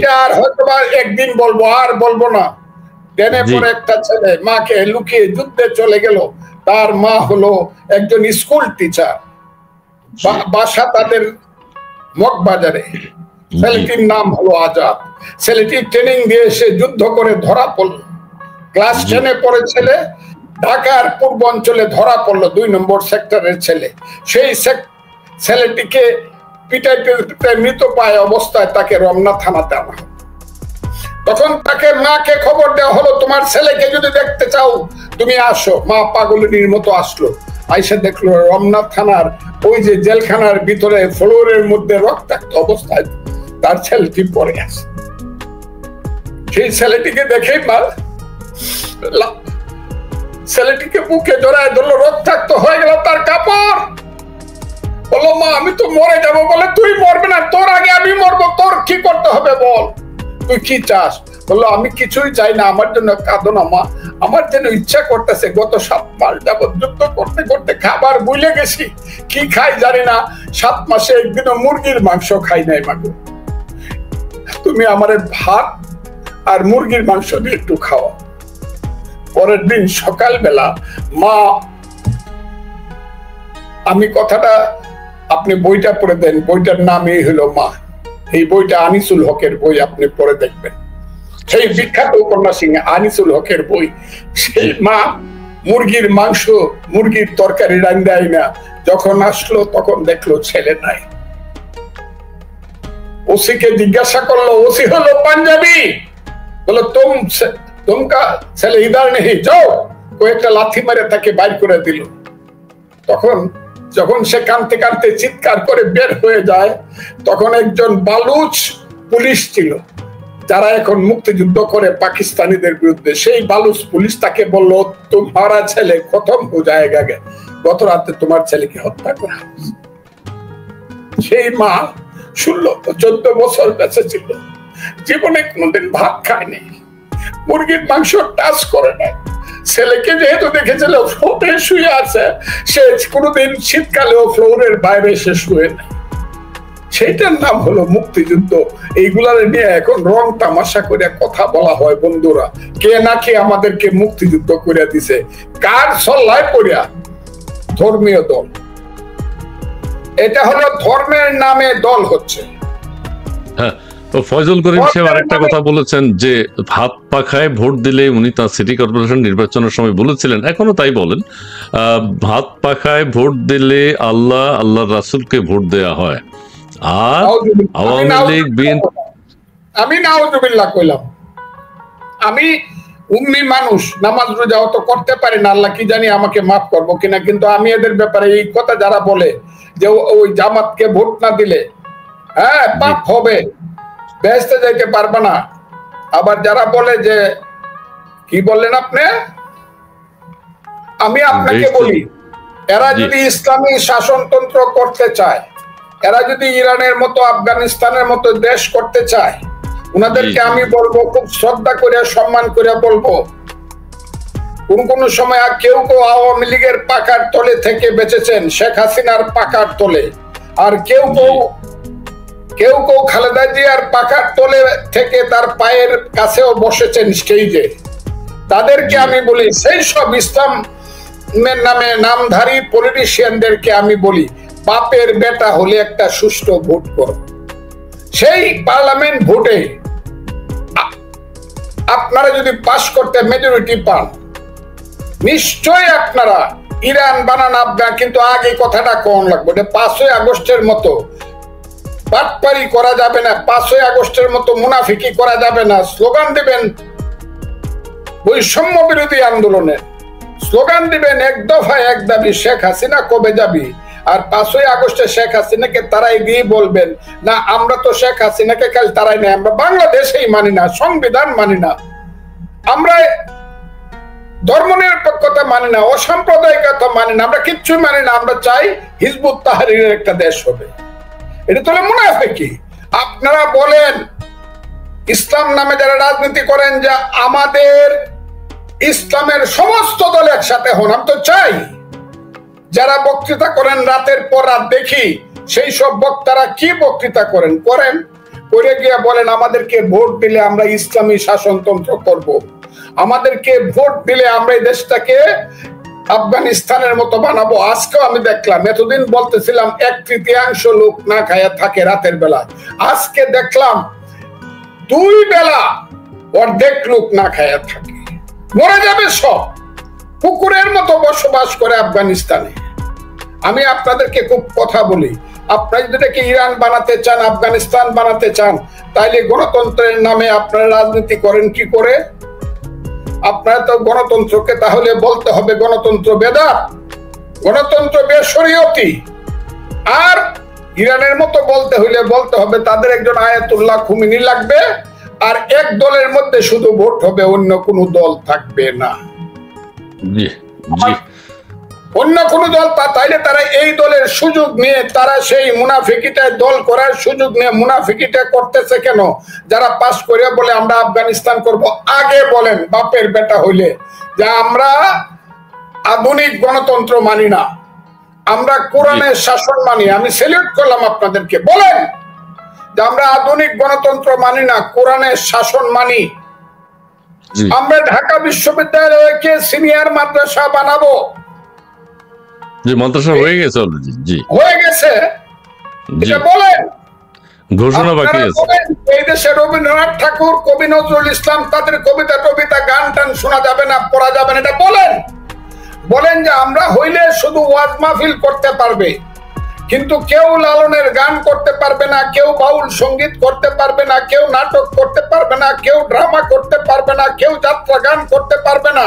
এটা আর হয়তো একদিন বলবো, আর বলবো না। ট্রেনে পরে একটা ছেলে মাকে লুকিয়ে যুদ্ধে চলে গেল। তার মা হলো একজন স্কুল টিচার, বাসা তাদের মগবাজারে। ছেলেটির নাম হলো আজাদ। ছেলেটি ট্রেনিং দিয়ে এসে যুদ্ধ করে ধরা পড়ল। ক্লাস 10-এ পড়ে ছেলে, ঢাকার পূর্বাঞ্চলে ধরা পড়লো 2 নম্বর সেক্টরের ছেলে। সেই ছেলেটিকে পিটাইতে মৃত পায় অবস্থায় তাকে রমনা থানাতে আনা হলো। তখন তাকে মাকে খবর দেওয়া হলো, তোমার ছেলেকে যদি দেখতে চাও তুমি আসো। মা পাগলিনীর মতো আসলো, আইসা দেখলো রমনা থানার ওই যে জেলখানার ভিতরে ফ্লোরের মধ্যে রক্তাক্ত অবস্থায় তার ছেলেটি পড়ে আছে। সেই ছেলেটিকে দেখেই মা ছেলেটিকে বুকে জড়ায় ধরলো, রক্তাক্ত হয়ে গেল তার কাপড়। বললো, মা আমি তো মরে যাবো। বলে, তুই মরবে না, তোর আগে আমি মরবো, তোর কি করতে হবে বল, তুই কি চাস? বললো, আমি কিছুই চাই না, আমার জন্য কাঁদো না মা, আমার যেন ইচ্ছা করতেছে। গত 7 মাস যাবত যুদ্ধ করতে করতে খাবার ভুলে গেছি, কি খাই জানি না। 7 মাসে একদিনও মুরগির মাংস খাই নাই মাগো, তুমি আমারে ভাত আর মুরগির মাংস দিয়ে একটু খাওয়া। পরের দিন সকালবেলা মা, আমি কথাটা আপনি বইটা পড়ে দেন, বইটার নাম এই হলো মা। এই বইটা আনিসুল হকের বই, আপনি পড়ে দেখবেন। সেই বিখ্যাত উপন্যাসিক আনিসুল হকের বই। সেই মা মুরগির মাংস, মুরগির তরকারি রান্দাই না, যখন আসলো তখন দেখলো ছেলে নাই। ওসিকে জিজ্ঞাসা করলো, ওসি হলো পাঞ্জাবি, বলো তুমকা ছেলে ইদার নেই, যাও। কয়েকটা লাথি মেরে তাকে বাইর করে দিল। তখন যখন সে কাঁদতে কাঁদতে চিৎকার করে বের হয়ে যায়, তখন একজন বালুচ পুলিশ ছিল, যারা এখন মুক্তিযুদ্ধ করে পাকিস্তানিদের বিরুদ্ধে। সেই বালুচ পুলিশ তাকে বললো, তোমারা ছেলে খতম হো জায়গা গে, গত রাতে তোমার ছেলেকে হত্যা করা। সেই মা 16-14 বছর বেঁচে ছিল, জীবনে কোনোদিন ভাত খায়নি, মুরগির মাংস টাচ করে নাই। ছেলেকে যেহেতু দেখেছিল ফ্লোরে শুয়ে আছে, সে কোনোদিন শীতকালেও ফ্লোরের বাইরে সে শুয়ে নাই। সেইটার নাম হলো মুক্তিযুদ্ধ। এইগুলার নিয়ে এখন রং তামাশা করে কথা বলা হয় বন্ধুরা, কে নাকি আমাদেরকে মুক্তিযুদ্ধ করে দিছে, কার সল্লায় পড়িয়া? ধর্মীয় দল। এটা হলো ধর্মের নামে দল হচ্ছে। হ্যাঁ, তো ফয়জুল করিম সাহেব আরেকটা কথা বলেছেন যে হাত পাখায় ভোট দিলে, উনি তার সিটি কর্পোরেশন নির্বাচনের সময় বলেছিলেন, এখনো তাই বলেন, হাত পাখায় ভোট দিলে আল্লাহর রাসূলকে ভোট দেয়া হয়। আর আওয়ামী লীগ, বিএনপি, আমি নাউজুবিল্লাহ কইলাম, আমি উম্মি মানুষ, নামাজ রোজা অত করতে পারি না, আল্লাহ কি জানি আমাকে মাফ করবো কিনা। কিন্তু আমি এদের ব্যাপারে এই কথা যারা বলে যে ওই জামাতকে ভোট না দিলে হ্যাঁ পাপ হবে, বেহেশতে যাইতে পারবে না, আবার যারা বলে যে কি বললেন আপনি, আমি আপনাকে বলি, এরা যদি ইসলামী শাসনতন্ত্র করতে চায়, এরা যদি ইরানের মতো আফগানিস্তানের মতো দেশ করতে চায়, উনাদেরকে আমি বলবো, খুব শ্রদ্ধা করে সম্মান করে বলবো, কোন সময় কেউ আওয়ামী লীগের পাকার তলে থেকে বেঁচেছেন, শেখ হাসিনার পাকার তলে, আর কেউ খালেদা জিয়ার পাকার তলে থেকে তার পায়ের কাছেও বসেছেন স্টেজে। তাদেরকে আমি বলি, সেই সব ইসলামের নামে নামধারী পলিটিশিয়ানদেরকে আমি বলি, বাপের বেটা হলে একটা সুষ্ঠু ভোট করো। সেই পার্লামেন্ট ভোটে আপনারা যদি পাশ করতে মেজরিটি পান, নিশ্চয়ই আপনারা ইরান বানান আফগান, কিন্তু আগে কথাটা কম লাগবে। 5ই আগস্টের মতো বাটপারি করা যাবে না, 5ই আগস্টের মতো মুনাফিকি করা যাবে না। স্লোগান দিবেন বৈষম্য বিরোধী আন্দোলনের, স্লোগান দিবেন এক দফায় এক দাবি, শেখ হাসিনা কবে যাবি। আর 5ই আগস্টে শেখ হাসিনাকে তারাই দিয়ে বলবেন, না আমরা তো শেখ হাসিনাকে কাল তারাই নাই, আমরা বাংলাদেশেই মানি না, সংবিধান মানি না, আমরা ধর্মনিরপেক্ষতা মানি না, অসাম্প্রদায়িকতা মানি না, আমরা কিচ্ছু মানি না, আমরা চাই হিজবুত তাহরীরের একটা দেশ হবে। এটা তো মুনাফিকি। আপনারা বলেন, ইসলাম নামে যারা রাজনীতি করেন, যে আমাদের ইসলামের সমস্ত দল একসাথে হন, আমি তো চাই। যারা বক্তৃতা করেন রাতের পর রাত দেখি, সেই সব বক্তারা কি বক্তৃতা করেন, করে গিয়ে বলেন আমাদেরকে ভোট দিলে আমরা ইসলামী শাসনতন্ত্র করব, আমাদেরকে ভোট দিলে আমরা এই দেশটাকে আফগানিস্তানের মতো বানাবো। আজকেও আমি দেখলাম, এতদিন বলতেছিলাম 1/3 লোক না খায়া থাকে রাতের বেলা, আজকে দেখলাম 2 বেলা অর্ধেক লোক না খায়া থাকে, মরে যাবে সব, কুকুরের মতো বসবাস করে আফগানিস্তানে। আমি আপনাদেরকে খুব কথা বলি, আপনারা যদি এটাকে ইরান বানাতে চান, আফগানিস্তান বানাতে চান, তাইলে গণতন্ত্রের নামে আপনারা রাজনীতি করেন কি করে? আপনারা তো গণতন্ত্রকে তাহলে বলতে হবে গণতন্ত্র বেদাত, গণতন্ত্র বেশরিয়তি। আর ইরানের মতো বলতে হইলে বলতে হবে তাদের একজন আয়াতুল্লাহ খুমিনি লাগবে, আর এক দলের মধ্যে শুধু ভোট হবে, অন্য কোনো দল থাকবে না। অন্য কোন দল, তাইলে তারা এই দলের সুযোগ নিয়ে তারা সেই মুনাফিকিটা দল করার সুযোগ নিয়ে মুনাফিকিটা করতেছে কেন? যারা পাস করে বলে আমরা আফগানিস্তান করব, আগে বলেন বাপের বেটা হইলে যে আমরা আধুনিক গণতন্ত্র মানি না, আমরা কোরআনের শাসন মানি। আমি স্যালুট করলাম আপনাদেরকে। বলেন যে আমরা আধুনিক গণতন্ত্র মানি না, কোরআনের শাসন মানি। আমরা ঢাকা বিশ্ববিদ্যালয়কে সিনিয়র মাদ্রাসা বানাবো। জি, মাদ্রাসা হয়ে গেছে অলরেডি। জি, হয়ে গেছে। এটা বলেন, ঘোষণা বাকি আছে। এই দেশে রবীন্দ্রনাথ ঠাকুর, কবি নজরুল ইসলাম, তাদের কবিতা টবিতা গান টান শোনা যাবে না, পড়া যাবে না, এটা বলেন। বলেন যে আমরা হইলে শুধু ওয়াজ মাহফিল করতে পারবে, কিন্তু কেউ লালনের গান করতে পারবে না, কেউ বাউল সঙ্গীত করতে পারবে না, কেউ নাটক করতে পারবে না, কেউ ড্রামা করতে পারবে না, কেউ যাত্রা গান করতে পারবে না,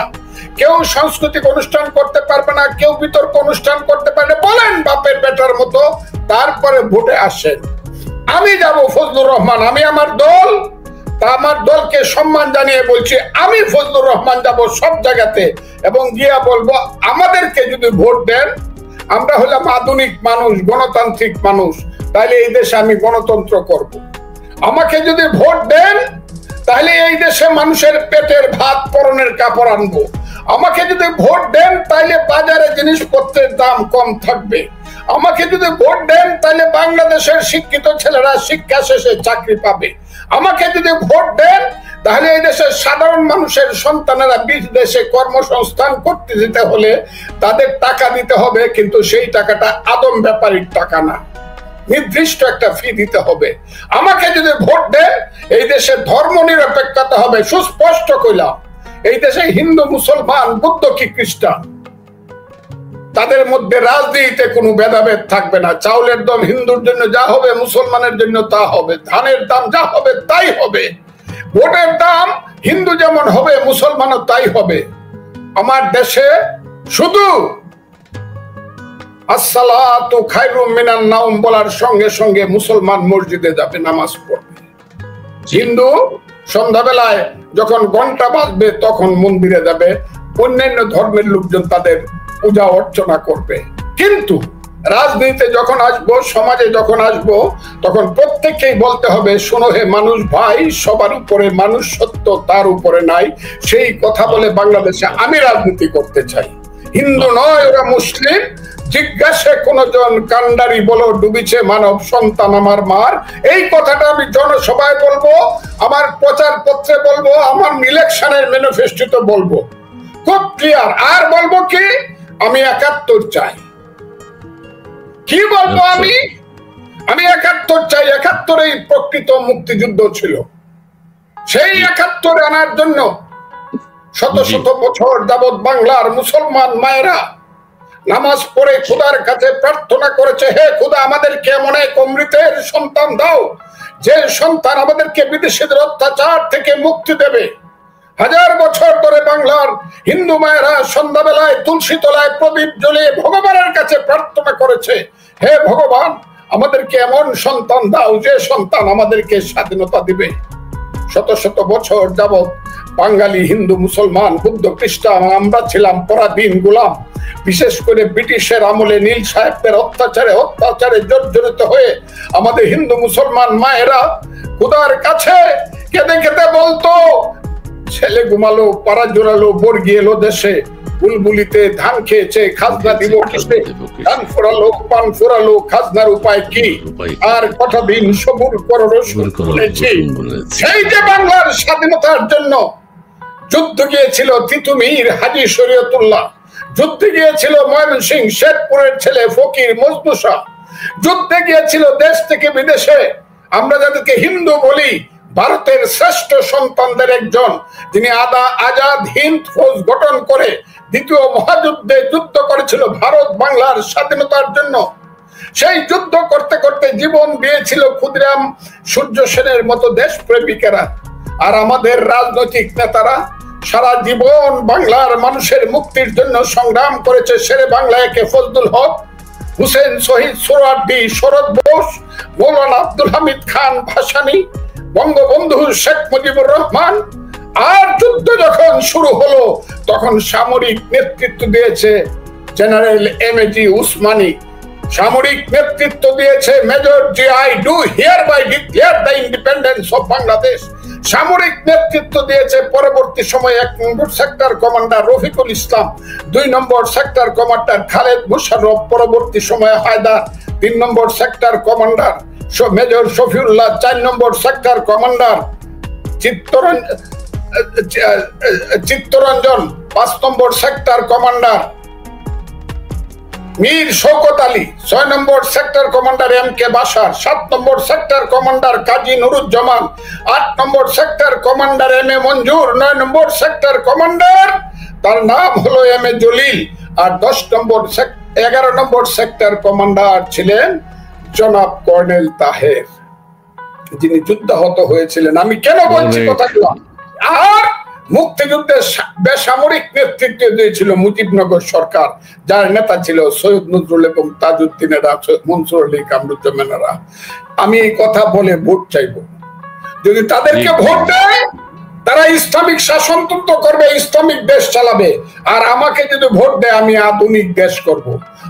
কেউ সাংস্কৃতিক অনুষ্ঠান করতে পারবে না, কেউ বিতর্ক অনুষ্ঠান করতে পারবে। বলেন বাপের বেটার মতো, তারপরে ভোটে আসেন। আমি যাব ফজলুর রহমান, আমি আমার দল, তা আমার দলকে সম্মান জানিয়ে বলছি, আমি ফজলুর রহমান যাব সব জায়গাতে এবং গিয়া বলবো আমাদেরকে যদি ভোট দেন, আমরা হলাম আধুনিক মানুষ, গণতান্ত্রিক মানুষ, তাহলে এই দেশে আমি গণতন্ত্র করব। আমাকে যদি ভোট দেন তাহলে এই দেশে মানুষের পেটের ভাত, পরনের কাপড় আনবো। আমাকে যদি ভোট দেন তাহলে বাজারে জিনিসপত্রের দাম কম থাকবে। আমাকে যদি ভোট দেন তাহলে বাংলাদেশের শিক্ষিত ছেলেরা শিক্ষা শেষে চাকরি পাবে। আমাকে যদি ভোট দেন তাহলে এই দেশের সাধারণ মানুষের সন্তানেরা বিদেশে কর্মসংস্থান করতে যেতে হলে তাদের টাকা দিতে হবে, কিন্তু সেই টাকাটা আদম ব্যাপারীর টাকা না, নির্দিষ্ট একটা ফি দিতে হবে। আমাকে যদি ভোট দেন এই দেশে ধর্ম নিরপেক্ষতা হবে, সুস্পষ্ট কইলাম। এই দেশে হিন্দু, মুসলমান, বুদ্ধ কি খ্রিস্টান, তাদের মধ্যে রাজনীতিতে কোনো ভেদাভেদ থাকবে না। চাউলের দাম হিন্দুর জন্য যা হবে, মুসলমানের জন্য তা হবে। ধানের দাম যা হবে তাই হবে। ভোটের দাম হিন্দু যেমন হবে, মুসলমানও তাই হবে। আমার দেশে শুধু আসসালাতু খায়রুম মিনান নাওম বলার সঙ্গে সঙ্গে মুসলমান মসজিদে যাবে, নামাজ পড়বে। হিন্দু সন্ধ্যাবেলায় যখন ঘন্টা বাজবে তখন মন্দিরে যাবে, অন্যান্য ধর্মের লোকজন তাদের পূজা অর্চনা করবে। কিন্তু রাজনীতিতে যখন আসবো, সমাজে যখন আসবো, তখন প্রত্যেককেই বলতে হবে, শোনো হে মানুষ ভাই, সবার উপরে মানুষ সত্য, তার উপরে নাই। সেই কথা বলে বাংলাদেশে আমি রাজনীতি করতে চাই। হিন্দু নয়, ওরা মুসলিম। জিজ্ঞাসে কোন জন কান্ডারি বলো, ডুবিছে মানব সন্তান আমার মার। এই কথাটা আমি জনসভায় বলবো, আমার প্রচার পত্রে বলবো, আমার ইলেকশনের ম্যানিফেস্টোতে বলবো, খুব ক্লিয়ার। আর বলবো কি, আমি 71 চাই। কি বলবো আমি 71 চাই। 71 প্রকৃত মুক্তিযুদ্ধ ছিল। সেই 71 আনার জন্য শত শত বছর যাবৎ বাংলার মুসলমান মায়েরা নামাজ পড়ে খোদার কাছে প্রার্থনা করেছে, হে খোদা আমাদেরকে এমন এক অমৃতের সন্তান দাও যে সন্তান আমাদেরকে বিদেশিদের অত্যাচার থেকে মুক্তি দেবে। 1000 বছর ধরে বাংলার হিন্দু মায়েরা সন্ধ্যাবেলায় তুলসী তলায় প্রদীপ জ্বলিয়ে ভগবানের কাছে প্রার্থনা করেছে, হে ভগবান আমাদেরকে এমন সন্তান দাও যে সন্তান আমাদেরকে স্বাধীনতা দিবে। শত শত বছর যাবৎ বাঙালি, হিন্দু, মুসলমান, বুদ্ধ, খ্রিস্টান আমরা ছিলাম পরাধীন গোলাম। বিশেষ করে ব্রিটিশের আমলে নীল সাহেবদের অত্যাচারে জর্জরিত হয়ে আমাদের হিন্দু মুসলমান মায়েরা খোদার কাছে কেঁদে কেঁদে বলতো, ছেলে ঘুমালো, পাড়া জোড়ালো, বর্গি এলো দেশে, বুলবুলিতে ধান খেয়েছে, খাজনা দিব কিসে, ধান ফোরালো পান ফোরালো, খাজনার উপায় কি, আর কতদিন সবুর করো রসুন বলেছি। সেই যে বাংলার স্বাধীনতার জন্য যুদ্ধ গিয়েছিল তিতুমির হাজী শরীয়তুল্লাহ, যুদ্ধে গিয়েছিল ময়মনসিংহ শেরপুরের ছেলে ফকির মজনু শাহ, যুদ্ধে গিয়েছিল দেশ থেকে বিদেশে আমরা যাদেরকে হিন্দু বলি ভারতের শ্রেষ্ঠ সন্তানদের একজন, যিনি আজাদ হিন্দ ফৌজ গঠন করে দ্বিতীয় মহাযুদ্ধে যুদ্ধ করেছিল ভারত বাংলার স্বাধীনতার জন্য। সেই যুদ্ধ করতে করতে জীবন দিয়েছিল ক্ষুদিরাম সূর্য সেনের মতো দেশপ্রেমিকেরা। আর আমাদের রাজনৈতিক নেতারা সারা জীবন বাংলার মানুষের মুক্তির জন্য সংগ্রাম করেছে। শেরে বাংলা একে ফজলুল হক, হুসেন শহীদ সোহরাওয়ার্দী, শরৎ বোস, মৌলানা আব্দুল হামিদ খান ভাসানী, বঙ্গবন্ধু শেখ মুজিবুর রহমান। আর যুদ্ধ যখন শুরু হলো তখন সামরিক নেতৃত্ব দিয়েছে জেনারেল এমএজি উসমানী, সামরিক নেতৃত্ব দিয়েছে major Zia I do hereby declare the independence of Bangladesh, সামরিক নেতৃত্ব দিয়েছে পরবর্তী সময়ে 1 নম্বর সেক্টর কমান্ডার রফিকুল ইসলাম, 2 নম্বর সেক্টর কমান্ডার খালেদ মুশাররফ, পরবর্তী সময়ে হায়দার, 3 নম্বর সেক্টর কমান্ডার মেজর শফিউল্লাহ, 4 নম্বর সেক্টর কমান্ডার চিত্তরঞ্জন, 5 নম্বর সেক্টর কমান্ডার মীর শওকত আলী, 6 নম্বর sector commander M K Bashar, 7 নম্বর সেক্টর কমান্ডার কাজী নুরুজ্জামান, 8 নম্বর sector commander M A Manjur, 9 number sector commander তার নাম হলো M A Jalil, R 11 number sector commander ছিলেন জনাব কর্নেল তাহের, যিনি যুদ্ধাহত হয়েছিলেন। আমি কেন বলছি কথাগুলো? আর মুক্তিযুদ্ধের বেসামরিক নেতৃত্ব দিয়েছিল মুজিবনগর সরকার, যার নেতা ছিল সৈয়দ নজরুল এবং তাজউদ্দিনেরা, মনসুর আলী, কামরুজ্জামানেরা। আমি এই কথা বলে ভোট চাইব, যদি তাদেরকে ভোট দেয় তারা ইসলামিক শাসনতন্ত্র করবে, ইসলামিক দেশ চালাবে। আর আমাকে যদি ভোট দেয় আমি আধুনিক দেশ করব।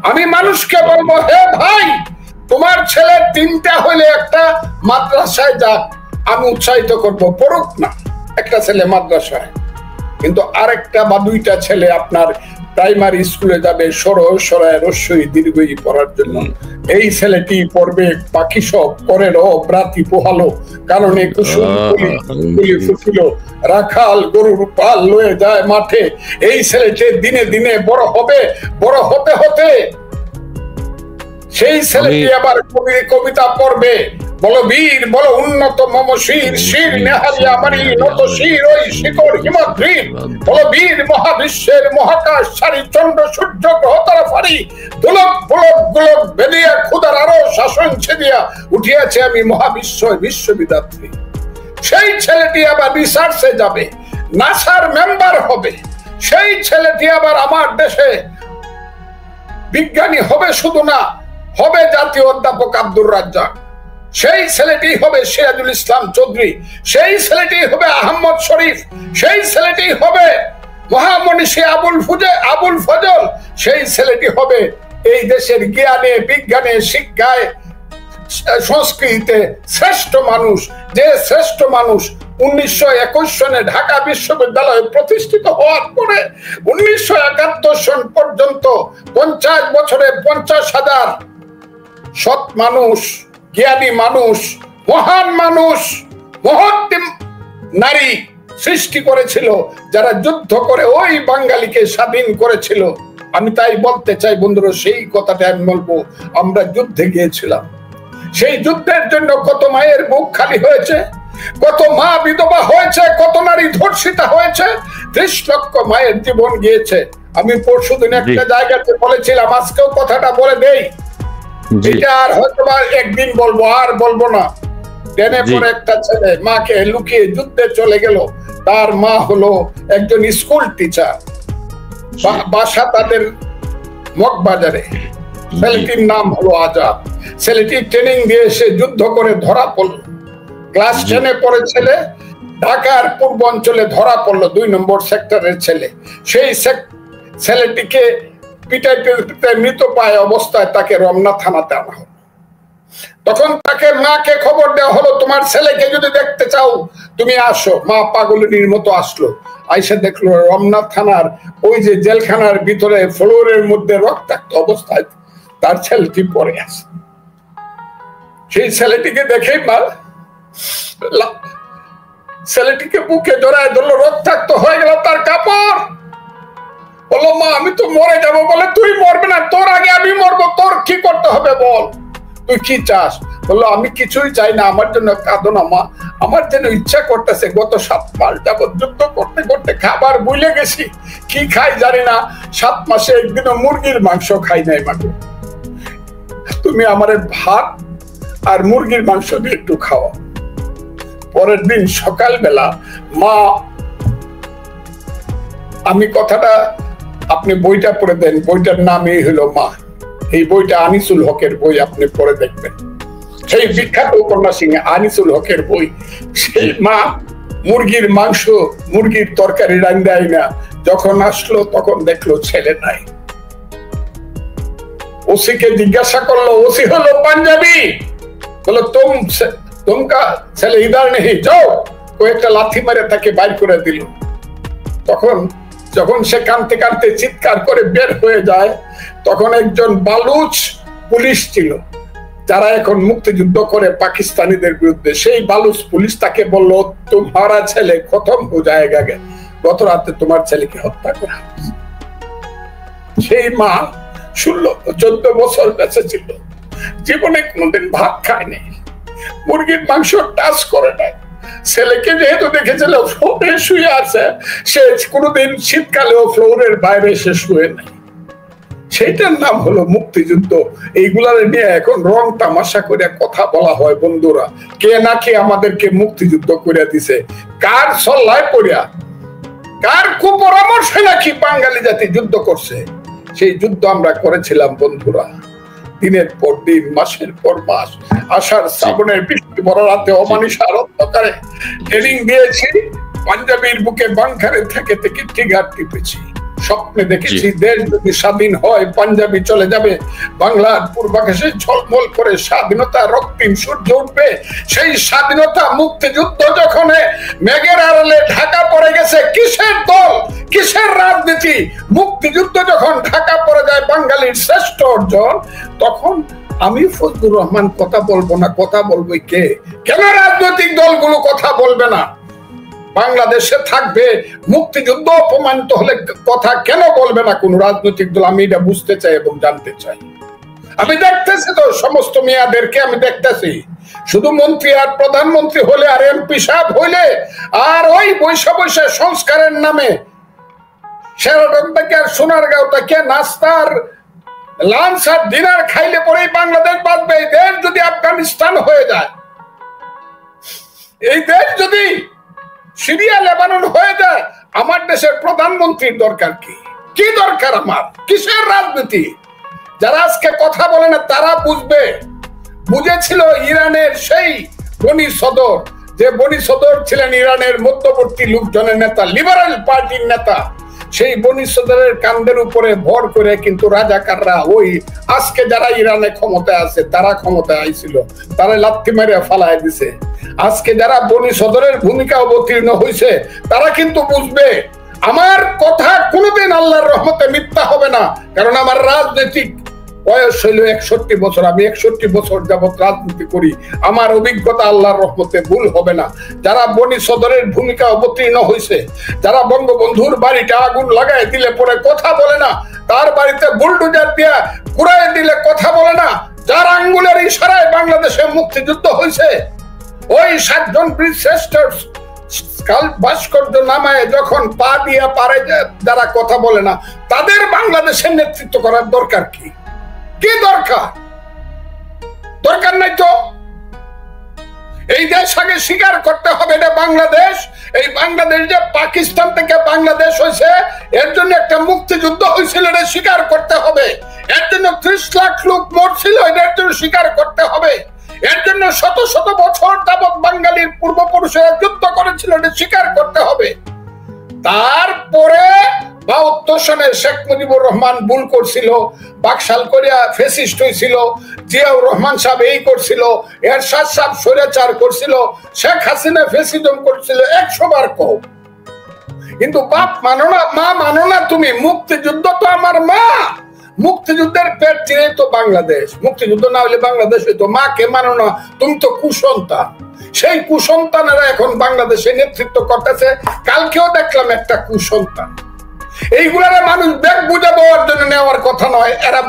আমি মানুষকে বলবো, হে ভাই, তোমার ছেলে 3টা হলে একটা মাদ্রাসায় যাক, আমি উৎসাহিত করব, পড়ুক না একটা ছেলে মাদ্রাসায়, কিন্তু আরেকটা বা 2টা ছেলে আপনার প্রাইমারি স্কুলে যাবে সরয় রস্যই দীর্ঘই পড়ার জন্য। এই ছেলেটি পড়বে পাখি সব করে রাতি পোহালো, কারণে কুসুম ফুটিল, রাখাল গরুর পাল লয়ে যায় মাঠে। এই ছেলেটি দিনে দিনে বড় হবে, বড় হতে হতে সেই ছেলেটি আবার কবিতা পড়বে, বলো বীর বলো উন্নত মম শির, শির নেহারি আমারি নত শির ওই শিখর হিমাদ্রি, বলো বীর মহাবিশ্বের মহাকাশ সারি, চন্দ্র সূর্য গ্রহ তারা ফারি, গোলক গোলক গোলক বেদিয়া ক্ষুধার আরো শাসন ছেদিয়া উঠিয়াছে আমি মহাবিশ্ব বিশ্ববিদাত্রী। সেই ছেলেটি আবার রিসার্চে যাবে, নাসার মেম্বার হবে। সেই ছেলেটি আবার আমার দেশে বিজ্ঞানী হবে, শুধু না, হবে জাতীয় অধ্যাপক আব্দুর রাজ্জাক। সেই ছেলেটি হবে সিরাজুল ইসলাম চৌধুরী, সেই ছেলেটি হবে আহমদ শরীফ, সেই ছেলেটি হবে মহামনীষী আবুল ফজল, সেই ছেলেটি হবে এই দেশের জ্ঞানে বিজ্ঞানে শিক্ষায় সংস্কৃতিতে শ্রেষ্ঠ মানুষ। যে শ্রেষ্ঠ মানুষ 1921 সনে ঢাকা বিশ্ববিদ্যালয় প্রতিষ্ঠিত হওয়ার পরে 1971 সন পর্যন্ত 50 বছরে 50,000 সৎ মানুষ, জ্ঞানী মানুষ, মহান মানুষ, মহৎ নারী সৃষ্টি করেছিল, যারা যুদ্ধ করে ওই বাঙালিকে স্বাধীন করেছিল। আমি তাই বলতে চাই বন্ধুরা, সেই কথাটা আমি বলবো, আমরা যুদ্ধে গিয়েছিলাম। সেই যুদ্ধের জন্য কত মায়ের বুক খালি হয়েছে, কত মা বিধবা হয়েছে, কত নারী ধর্ষিতা হয়েছে, 30 লক্ষ মায়ের জীবন গিয়েছে। আমি পরশুদিন একটা জায়গাতে বলেছিলাম, আজকেও কথাটা বলে দেই, এটা আর হয়তো একদিন বলবো, আর বলবো না। ট্রেনে পরে একটা ছেলে মাকে লুকিয়ে যুদ্ধে চলে গেল। তার মা হলো একজন স্কুল টিচার, বাসা তাদের মগবাজারে। ছেলেটির নাম হলো আজাদ। ছেলেটি ট্রেনিং দিয়ে এসে যুদ্ধ করে ধরা পড়লো। ক্লাস 10-এ পড়ে ছেলে, ঢাকার পূর্বাঞ্চলে ধরা পড়লো, 2 নম্বর সেক্টরের ছেলে। সেই ছেলেটিকে পিটাইতে মৃত পায় অবস্থায় তাকে রমনা থানাতে আনা হলো। তখন তাকে মাকে খবর দেওয়া হলো, তোমার ছেলেকে যদি দেখতে চাও তুমি আসো। মা পাগলিনীর মতো আসলো, আইসা দেখলো রমনা থানার ওই যে জেলখানার ভিতরে ফ্লোরের মধ্যে রক্তাক্ত অবস্থায় তার ছেলেটি পড়ে আছে। সেই ছেলেটিকে দেখেই মা ছেলেটিকে বুকে জড়ায় ধরলো, রক্তাক্ত হয়ে গেল তার কাপড়। বললো মা আমি তো মরে যাবো। বলে তুই মরবে না, তোর আগে আমি মরবো, তোর কি করতে হবে বল, তুই কি চাস? বললো আমি কিছুই চাই না, আমার জন্য কাঁদো না মা, আমার যেন ইচ্ছা করতেছে। গত 7 মাস যাবৎ যুদ্ধ করতে করতে খাবার ভুলে গেছি, কি খাই জানি না, 7 মাসে একদিনও মুরগির মাংস খাই নাই মাগো, তুমি আমার ভাত আর মুরগির মাংস দিয়ে একটু খাওয়া। পরের দিন সকালবেলা মা, আমি কথাটা আপনি বইটা পড়ে দেন, বইটার নাম এই হলো মা। এই বইটা আনিসুল হকের বই, আপনি পড়ে দেখবেন, সেই বিখ্যাত উপন্যাসিক আনিসুল হকের বই। সেই মা মুরগির মাংস মুরগির তরকারি রান্নাই না, যখন আসলো তখন দেখলো ছেলে নাই। ওসিকে জিজ্ঞাসা করলো, ওসি হলো পাঞ্জাবি, বলো তুমকা ছেলে ইধার নেই, যাও। কয়েকটা লাথি মেরে তাকে বাইর করে দিল। তখন যখন সে কাঁদতে কাঁদতে চিৎকার করে বের হয়ে যায়, তখন একজন বালুচ পুলিশ ছিল যারা এখন মুক্তিযুদ্ধ করে পাকিস্তানিদের বিরুদ্ধে, সেই বালুচ পুলিশ তাকে বলল, তোমারা ছেলে খতম হয়ে জায়গা গে, গত রাতে তোমার ছেলেকে হত্যা করা। সেই মা 14 বছর বেঁচে ছিল, জীবনে কোনোদিন ভাত খায়নি, মুরগির মাংস টাচ করে নাই। ছেলেকে যেহেতু দেখেছিল ফ্লোরে শুয়ে আছে, সে কোনোদিন শীতকালেও ফ্লোরের বাইরে সে শুয়ে নাই। সেইটার নাম হলো মুক্তিযুদ্ধ। এইগুলার নিয়ে এখন রং তামাশা করে কথা বলা হয় বন্ধুরা, কে নাকি আমাদেরকে মুক্তিযুদ্ধ করে দিছে, কার সল্লায় পড়িয়া, কার কুপরামর্শে নাকি বাঙালি জাতি যুদ্ধ করছে। সেই যুদ্ধ আমরা করেছিলাম বন্ধুরা, দিনের পর দিন, মাসের পর মাস, আষাঢ় শ্রাবণের বৃষ্টি ভরা রাতে অমানিসার অন্ধকারে ট্রেনিং দিয়েছি, পাঞ্জাবির বুকে বাংকারে থেকে থেকে ট্রিগার টিপেছি। স্বপ্নে দেখেছি দেশ যদি স্বাধীন হয় পাঞ্জাবি চলে যাবে, বাংলার পূর্বাকাশে ঝলমল করে স্বাধীনতা রক্তিম সূর্য উঠবে। সেই স্বাধীনতা মুক্তিযুদ্ধ যখন মেঘের আড়ালে ঢাকা পড়ে গেছে, কিসের দল কিসের রাজনীতি, মুক্তিযুদ্ধ যখন ঢাকা পড়ে যায় বাঙালির শ্রেষ্ঠ অর্জন, তখন আমি ফজলুর রহমান কথা বলবো না, কথা বলবে কে? কেন রাজনৈতিক দলগুলো কথা বলবে না? বাংলাদেশে থাকবে, মুক্তিযুদ্ধ অপমানিত হলে কথা কেন বলবে না কোন রাজনৈতিক দল? আমি এটা বুঝতে চাই এবং জানতে চাই। আমি দেখতেছি তো সমস্ত মেয়াদেরকে, আমি দেখতেছি শুধু মন্ত্রী আর প্রধানমন্ত্রী হলে আর এমপি সাহেব হইলে আর ওই বৈশা বৈশা সংস্কারের নামে শেরাটন থেকে আর সোনারগাঁও থেকে নাস্তার লাঞ্চ আর ডিনার খাইলে পরেই বাংলাদেশ বাঁচবে। এই দেশ যদি আফগানিস্তান হয়ে যায়, এই দেশ যদি সিরিয়া লেবানন হয়ে যায়, আমার দেশের প্রধানমন্ত্রীর দরকার কি? কি দরকার আমার? কিসের রাজনীতি? যারা আজকে কথা বলে না তারা বুঝবে, বুঝেছিল ইরানের সেই বনি সদর, যে বনি সদর ছিলেন ইরানের মধ্যবর্তী লোকজনের নেতা, লিবারেল পার্টির নেতা। সেই বনি সদরের কান্দের উপরে ভর করে কিন্তু রাজাকাররা, ওই আজকে যারা ইরানে ক্ষমতায় আছে তারা ক্ষমতায় আইছিল, তারা লাথি মেরে ফালায় দিছে। আজকে যারা বনি সদরের ভূমিকা অবতীর্ণ হয়েছে তারা কিন্তু বুঝবে আমার কথা কোনোদিন আল্লাহর রহমতে মিথ্যা হবে না, কারণ আমার রাজনৈতিক বয়স হইল 61 বছর। আমি 61 বছর যাবৎ রাজনীতি করি, আমার অভিজ্ঞতা আল্লাহর রহমতে ভুল হবে না। যারা বনি সদরের ভূমিকা অবতীর্ণ হয়েছে, যারা বঙ্গবন্ধুর বাড়িতে আগুন লাগাই দিলে পরে কথা বলে না, তার বাড়িতে বুলডোজার দিয়ে পুড়াই দিলে কথা বলে না, যার আঙ্গুলের ইশারায় বাংলাদেশে মুক্তিযুদ্ধ হয়েছে, ওই 7 জন বীরশ্রেষ্ঠ ভাস্কর্য নামায় যখন পা দিয়ে পারে যারা কথা বলে না, তাদের বাংলাদেশের নেতৃত্ব করার দরকার কি? কি দরকার? দরকার নাই তো। এই দেশ আগে স্বীকার করতে হবে এটা বাংলাদেশ। এই বাংলাদেশ যে পাকিস্তান থেকে বাংলাদেশ হয়েছে, এর জন্য একটা মুক্তিযুদ্ধ হয়েছিল, এটা স্বীকার করতে হবে। এর জন্য 30 লাখ লোক মরছিল, এটার জন্য স্বীকার করতে হবে। এর জন্য শত শত বছর যাবৎ বাঙালির পূর্বপুরুষেরা যুদ্ধ করেছিল, এটা স্বীকার করতে হবে। তারপরে 72 সনে শেখ মুজিবুর রহমান ভুল করছিল, বাকশাল করিয়া ফেসিস্ট হয়েছিল, জিয়াউর রহমান সাহেব এই করছিল, এরশাদ সাহেব স্বৈরাচার করছিল, শেখ হাসিনা ফেসিজম করছিল, 100 বার কও। কিন্তু বাপ মানো না, মা মানো না তুমি। মুক্তিযুদ্ধ তো আমার মা, মুক্তিযুদ্ধের পেট চিনে তো বাংলাদেশ। মুক্তিযুদ্ধ না হলে বাংলাদেশ হইতো। মাকে মানো না, তুমি তো কুসন্তান। সেই কুসন্তানেরা এখন বাংলাদেশে নেতৃত্ব করতেছে। কালকেও দেখলাম একটা কুসন্তান। এইগুলারে মানুষ ব্যাগ বুঝা বওয়ার জন্য নেওয়ার কথা নয়, এরা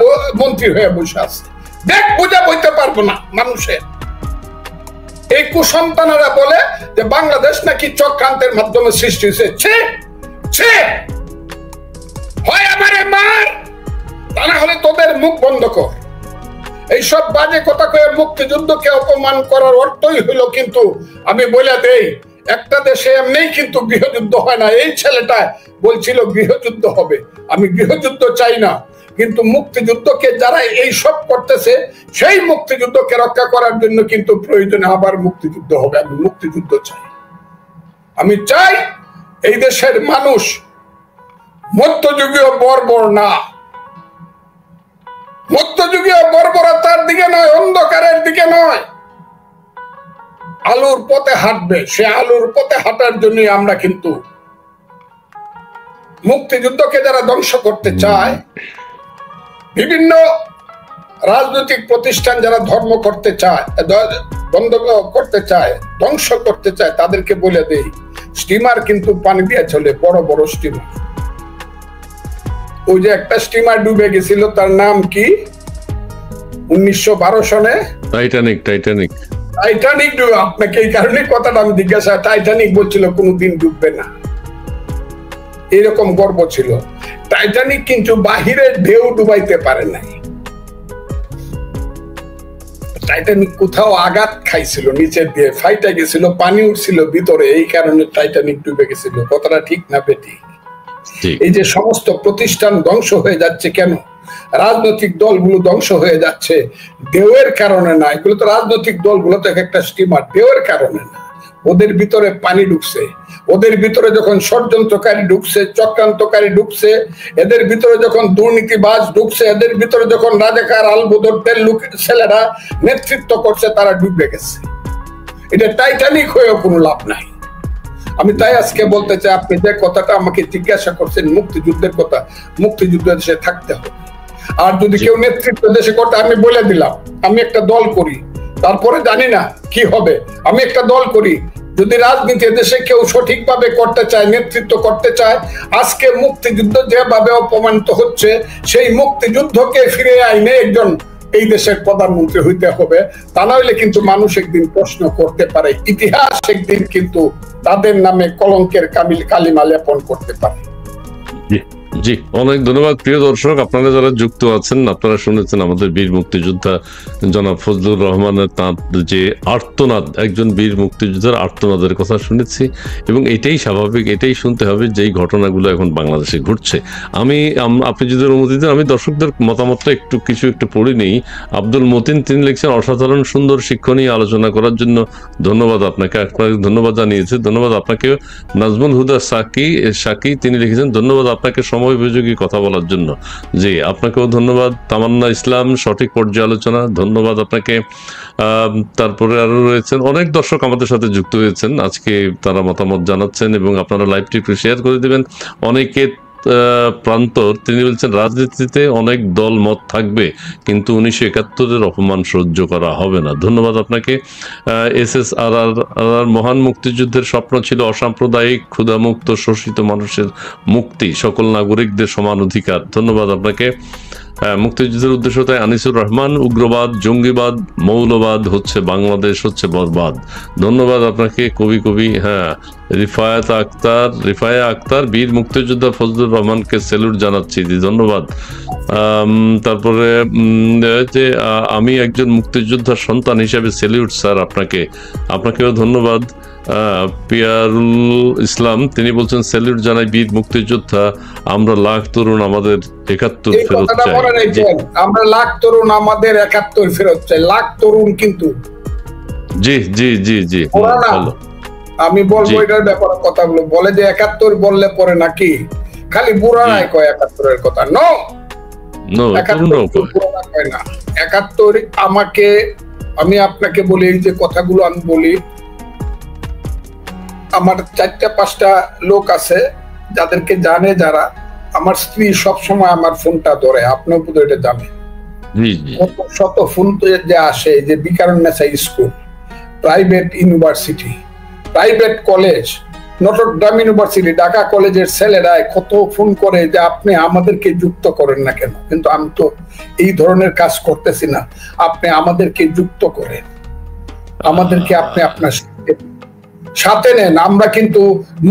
মন্ত্রী হয়ে বসে আছে। ব্যাগ বুঝা বইতে পারবো না মানুষের। এই কুসন্তানেরা বলে যে বাংলাদেশ নাকি চক্রান্তের মাধ্যমে সৃষ্টি হয়েছে। হয় আমারে মার, তা না হলে তোদের মুখ বন্ধ কর। এইসব বাজে কথা কয়ে মুক্তিযুদ্ধকে অপমান করার অর্থই হইল, কিন্তু আমি বলে দেই, একটা দেশে এমনিই কিন্তু গৃহযুদ্ধ হয় না। এই ছেলেটা বলছিল গৃহযুদ্ধ হবে, আমি গৃহযুদ্ধ চাই না, কিন্তু মুক্তিযুদ্ধকে যারা এই সব করতেছে সেই মুক্তিযুদ্ধকে রক্ষা করার জন্য কিন্তু প্রয়োজনে আবার মুক্তিযুদ্ধ হবে। আমি মুক্তিযুদ্ধ চাই। আমি চাই এই দেশের মানুষ মধ্যযুগীয় বর্বর না, মধ্যযুগীয় বর্বরতার দিকে নয়, অন্ধকারের দিকে নয়, আলোর পথে হাঁটবে। সে আলোর পথে হাঁটার জন্য আমরা কিন্তু মুক্তিযুদ্ধকে যারা ধ্বংস করতে চায়, বিভিন্ন রাজনৈতিক প্রতিষ্ঠান যারা ধর্ম করতে চায়, বন্ধ করতে চায়, ধ্বংস করতে চায়, তাদেরকে বলে দেই, স্টিমার কিন্তু পানি দিয়ে চলে, বড় বড় স্টিমার। ওই যে একটা স্টিমার ডুবে গেছিল, তার নাম কি 1912 সনে? টাইটানিক। টাইটানিক ডুবে। আপনাকে এই কারণে কথাটা আমি জিজ্ঞাসা, টাইটানিক বলছিল কোনোদিন ডুববে না, এরকম গর্ব ছিল। টাইটানিক কিন্তু বাহিরের ঢেউ ডুবাইতে পারে নাই। টাইটানিক কোথাও আঘাত খাইছিল, নিচের দিয়ে ফাইটা গেছিল, পানি উঠছিল ভিতরে, এই কারণে টাইটানিক ডুবে গেছিল। কথাটা ঠিক না বেঠিক? এই যে সমস্ত প্রতিষ্ঠান ধ্বংস হয়ে যাচ্ছে কেন? রাজনৈতিক দলগুলো ধ্বংস হয়ে যাচ্ছে ঢেউয়ের কারণে না। এগুলো তো রাজনৈতিক দলগুলো তো একটা স্টিমার, ঢেউয়ের কারণে না। ওদের ভিতরে পানি ঢুকছে, ওদের ভিতরে যখন ষড়যন্ত্রকারী ঢুকছে, চক্রান্তকারী ঢুকছে, এদের ভিতরে যখন দুর্নীতিবাজ ঢুকছে, এদের ভিতরে যখন রাজাকার আলবদরদের লোক ছেলেরা নেতৃত্ব করছে, তারা ডুবে গেছে। এটা টাইটানিক হয়েও কোনো লাভ নাই। আমি তাই আজকে বলতে চাই, আপনি যে কথাটা আমাকে জিজ্ঞাসা করছেন মুক্তিযুদ্ধের কথা, মুক্তিযুদ্ধ দেশে থাকতে হবে। আর যদি কেউ নেতৃত্ব দেশে করতে, আমি বলে দিলাম, আমি একটা দল করি, তারপরে জানি না কি হবে। আমি একটা দল করি, যদি রাজনীতি দেশে কেউ সঠিকভাবে করতে চায়, নেতৃত্ব করতে চায়, আজকে মুক্তিযুদ্ধ যেভাবে অপমানিত হচ্ছে, সেই মুক্তিযুদ্ধকে ফিরে আইনে একজন এই দেশের প্রধানমন্ত্রী হইতে হবে। তা না হইলে কিন্তু মানুষ একদিন প্রশ্ন করতে পারে, ইতিহাস একদিন কিন্তু তাদের নামে কলঙ্কের কালিমা লেপন করতে পারে। জি, অনেক ধন্যবাদ প্রিয় দর্শক। আপনারা যারা যুক্ত আছেন, আপনারা শুনেছেন আমাদের বীর মুক্তিযোদ্ধা জনাব ফজলুর রহমানের তাঁর যে আর্তনাদ, একজন বীর মুক্তিযোদ্ধার আর্তনাদের কথা শুনেছি, এবং এটাই স্বাভাবিক, এটাই শুনতে হবে যেই ঘটনাগুলো এখন বাংলাদেশে ঘটছে। আপনি যদি অনুমতি দেন, আমি দর্শকদের মতামতটা একটু পড়ে নেই। আব্দুল মতিন, তিনি লিখছেন, অসাধারণ সুন্দর শিক্ষণীয় আলোচনা করার জন্য ধন্যবাদ আপনাকে। আপনাকে ধন্যবাদ জানিয়েছে। ধন্যবাদ আপনাকে। নাজমুল হুদা সাকি তিনি লিখেছেন, ধন্যবাদ আপনাকে সময় উপযোগী কথা বলার জন্য। জি, আপনাকেও ধন্যবাদ। তামান্না ইসলাম, সঠিক পর্যালোচনা, ধন্যবাদ আপনাকে। তারপরে আরো রয়েছেন অনেক দর্শক আমাদের সাথে যুক্ত হয়েছেন আজকে, তারা মতামত জানাচ্ছেন, এবং আপনারা লাইভটি একটু শেয়ার করে দেবেন। অনেকে প্রান্তর, তিনি বলছেন, রাজনীতিতে অনেক দল মত থাকবে, কিন্তু 1971-এর অপমান সহ্য করা হবে না। ধন্যবাদ আপনাকে। SSRR, মহান মুক্তিযুদ্ধের স্বপ্ন ছিল অসাম্প্রদায়িক, ক্ষুধামুক্ত, শোষিত মানুষের মুক্তি, সকল নাগরিকদের সমান অধিকার। ধন্যবাদ আপনাকে। মুক্তিযুদ্ধের উদ্দেশ্য তাই আনিসুর রহমান, উগ্রবাদ, জঙ্গিবাদ, মৌলবাদ হচ্ছে বাংলাদেশ হচ্ছে বরবাদ। ধন্যবাদ আপনাকে। কবি রিফায়া আক্তার, বীর মুক্তিযোদ্ধা ফজলুর রহমানকে স্যালুট জানাচ্ছি। ধন্যবাদ। তারপরে যে আমি একজন মুক্তিযোদ্ধার সন্তান হিসেবে স্যালুট স্যার আপনাকেও ধন্যবাদ। পিয়ারুল ইসলাম, তিনি বলছেন, স্যালুট জানাই বীর মুক্তিযোদ্ধা, আমরা লাখ তরুণ আমাদের 71 ফেরত চাই। আমরা লাখ তরুণ আমাদের 71 ফেরত চাই। লাখ তরুণ কিন্তু জি আমি বলবো এটার ব্যাপারে কথাগুলো বলে যে 71 বললে পরে নাকি খালি বুড়ারাই কয় 71-এর কথা। নো, নো, 71 আমাকে, আমি আপনাকে বলি, এই যে কথাগুলো আমি বলি, আমার 4-5টা লোক আছে যাদেরকে জানে, যারা, আমার স্ত্রী সবসময় আমার ফোনটা ধরে, আপনিও বোধহয় এটা জানেন। শত ফোন যে আসে, যে Viqarunnisa school, private university, private college, Notre Dame university, Dhaka কলেজের ছেলেরা কত ফোন করে যে আপনি আমাদেরকে যুক্ত করেন না কেন? কিন্তু আমি তো এই ধরনের কাজ করতেছি না, আপনি আমাদেরকে যুক্ত করেন, আমাদেরকে আপনি আপনার সাথে নেন। আমরা কিন্তু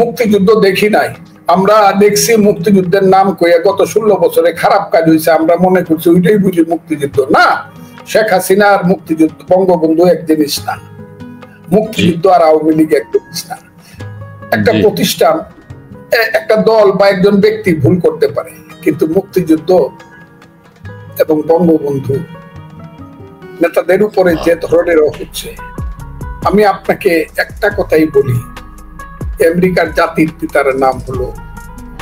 মুক্তিযুদ্ধ দেখি নাই, আমরা দেখছি মুক্তিযুদ্ধের নাম কইয়া গত 16 বছরে খারাপ কাজ হয়েছে, আমরা মনে করছি ওইটাই বুঝি মুক্তিযুদ্ধ। না, শেখ হাসিনা আর মুক্তিযুদ্ধ, বঙ্গবন্ধু এক জিনিস না, মুক্তিযুদ্ধ আর আওয়ামী লীগ এক জিনিস না। একটা প্রতিষ্ঠান, একটা দল বা একজন ব্যক্তি ভুল করতে পারে, কিন্তু মুক্তিযুদ্ধ এবং বঙ্গবন্ধু নেতাদের উপরে যে ধরনের হচ্ছে, আমি আপনাকে একটা কথাই বলি, আমেরিকার জাতির পিতার নাম হলো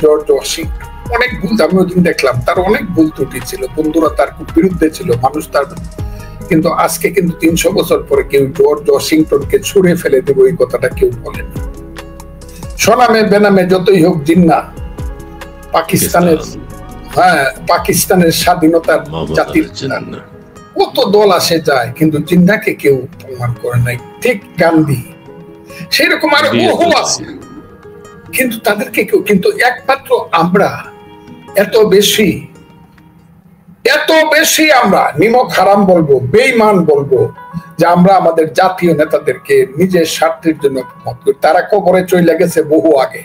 জর্জ ওয়াশিংটন। অনেক ভুল আমি ওই দিন দেখলাম, তার অনেক ভুল ত্রুটি ছিল, বন্ধুরা তার খুব বিরুদ্ধে ছিল, মানুষ তার, কিন্তু আজকে কিন্তু 300 বছর পরে কেউ জর্জ ওয়াশিংটনকে ছুঁড়ে ফেলে দেবো এই কথাটা কেউ বলেন। সনামে বেনামে যতই হোক জিন্না পাকিস্তানের, পাকিস্তানের স্বাধীনতার জাতির কত দল আসে যায়, কিন্তু জিন্নাকে কেউ প্রমাণ করে নাই। ঠিক গান্ধী, সেরকম আর বহু আছে, কিন্তু তাদেরকে কেউ, কিন্তু একমাত্র আমরা এত বেশি আমরা নিমক হারাম বলবো, বেঈমান বলবো, যে আমরা আমাদের জাতীয় নেতাদেরকে নিজের স্বার্থের জন্য মত করি। তারা কবরে চলে গেছে বহু আগে।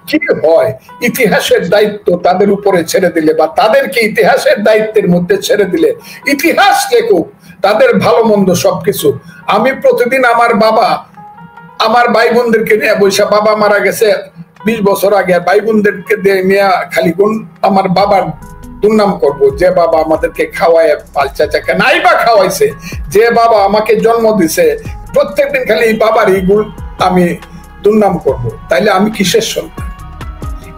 কি হয়, ইতিহাসের দায়িত্ব তাদের উপরে ছেড়ে দিলে, বা তাদেরকে ইতিহাসের দায়িত্বের মধ্যে ছেড়ে দিলে, ইতিহাস লেখুক, তাদের ভালো মন্দ সবকিছু। আমি প্রতিদিন আমার বাবা, আমার ভাই বোনদেরকে নিয়ে বৈশা, বাবা মারা গেছে 20 বছর আগে, ভাই বোনদেরকে নিয়ে খালি আমার বাবার দুর্নাম করব, যে বাবা আমাদেরকে খাওয়ায় পালচাচাকে নাই বা খাওয়াইছে, যে বাবা আমাকে জন্ম দিছে, প্রত্যেকদিন খালি বাবার এইগুলো আমি দুর্নাম করব। তাইলে আমি কিসের সন্তান?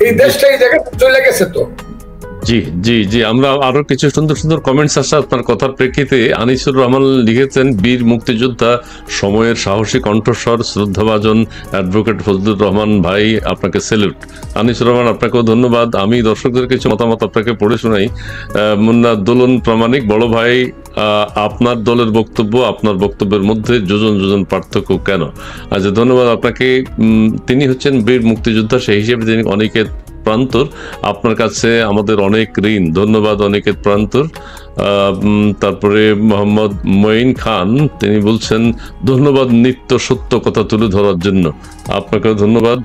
এই দেশটা এই জায়গায় চলে গেছে তো। জি জি জি, আমরা আরো কিছু সুন্দর সুন্দর কমেন্টস আসছে আপনার কথার প্রেক্ষিতে। আনিসুর রহমান লিখেছেন, বীর মুক্তিযোদ্ধা, সময়ের সাহসী কণ্ঠস্বর, শ্রদ্ধাভাজন অ্যাডভোকেট ফজলুর রহমান ভাই, আপনাকে স্যালুট। আনিসুর রহমান, আপনাকেও ধন্যবাদ। আমি দর্শকদের কিছু মতামত আপনাকে পড়ে শোনাই। মুন্না দোলন প্রামাণিক, বড় ভাই, আপনার দলের বক্তব্য, আপনার বক্তব্যের মধ্যে যোজন যোজন পার্থক্য কেন? আচ্ছা, ধন্যবাদ আপনাকে। তিনি হচ্ছেন বীর মুক্তিযোদ্ধা, সেই হিসেবে তিনি অনিকেত প্রান্তর, আপনার কাছে আমাদের অনেক ঋণ। ধন্যবাদ অনিকেত প্রান্তর। তারপরে মোহাম্মদ মঈন খান, তিনি বলছেন, ধন্যবাদ নিত্য সত্য কথা তুলে ধরার জন্য। আপনাকেও ধন্যবাদ।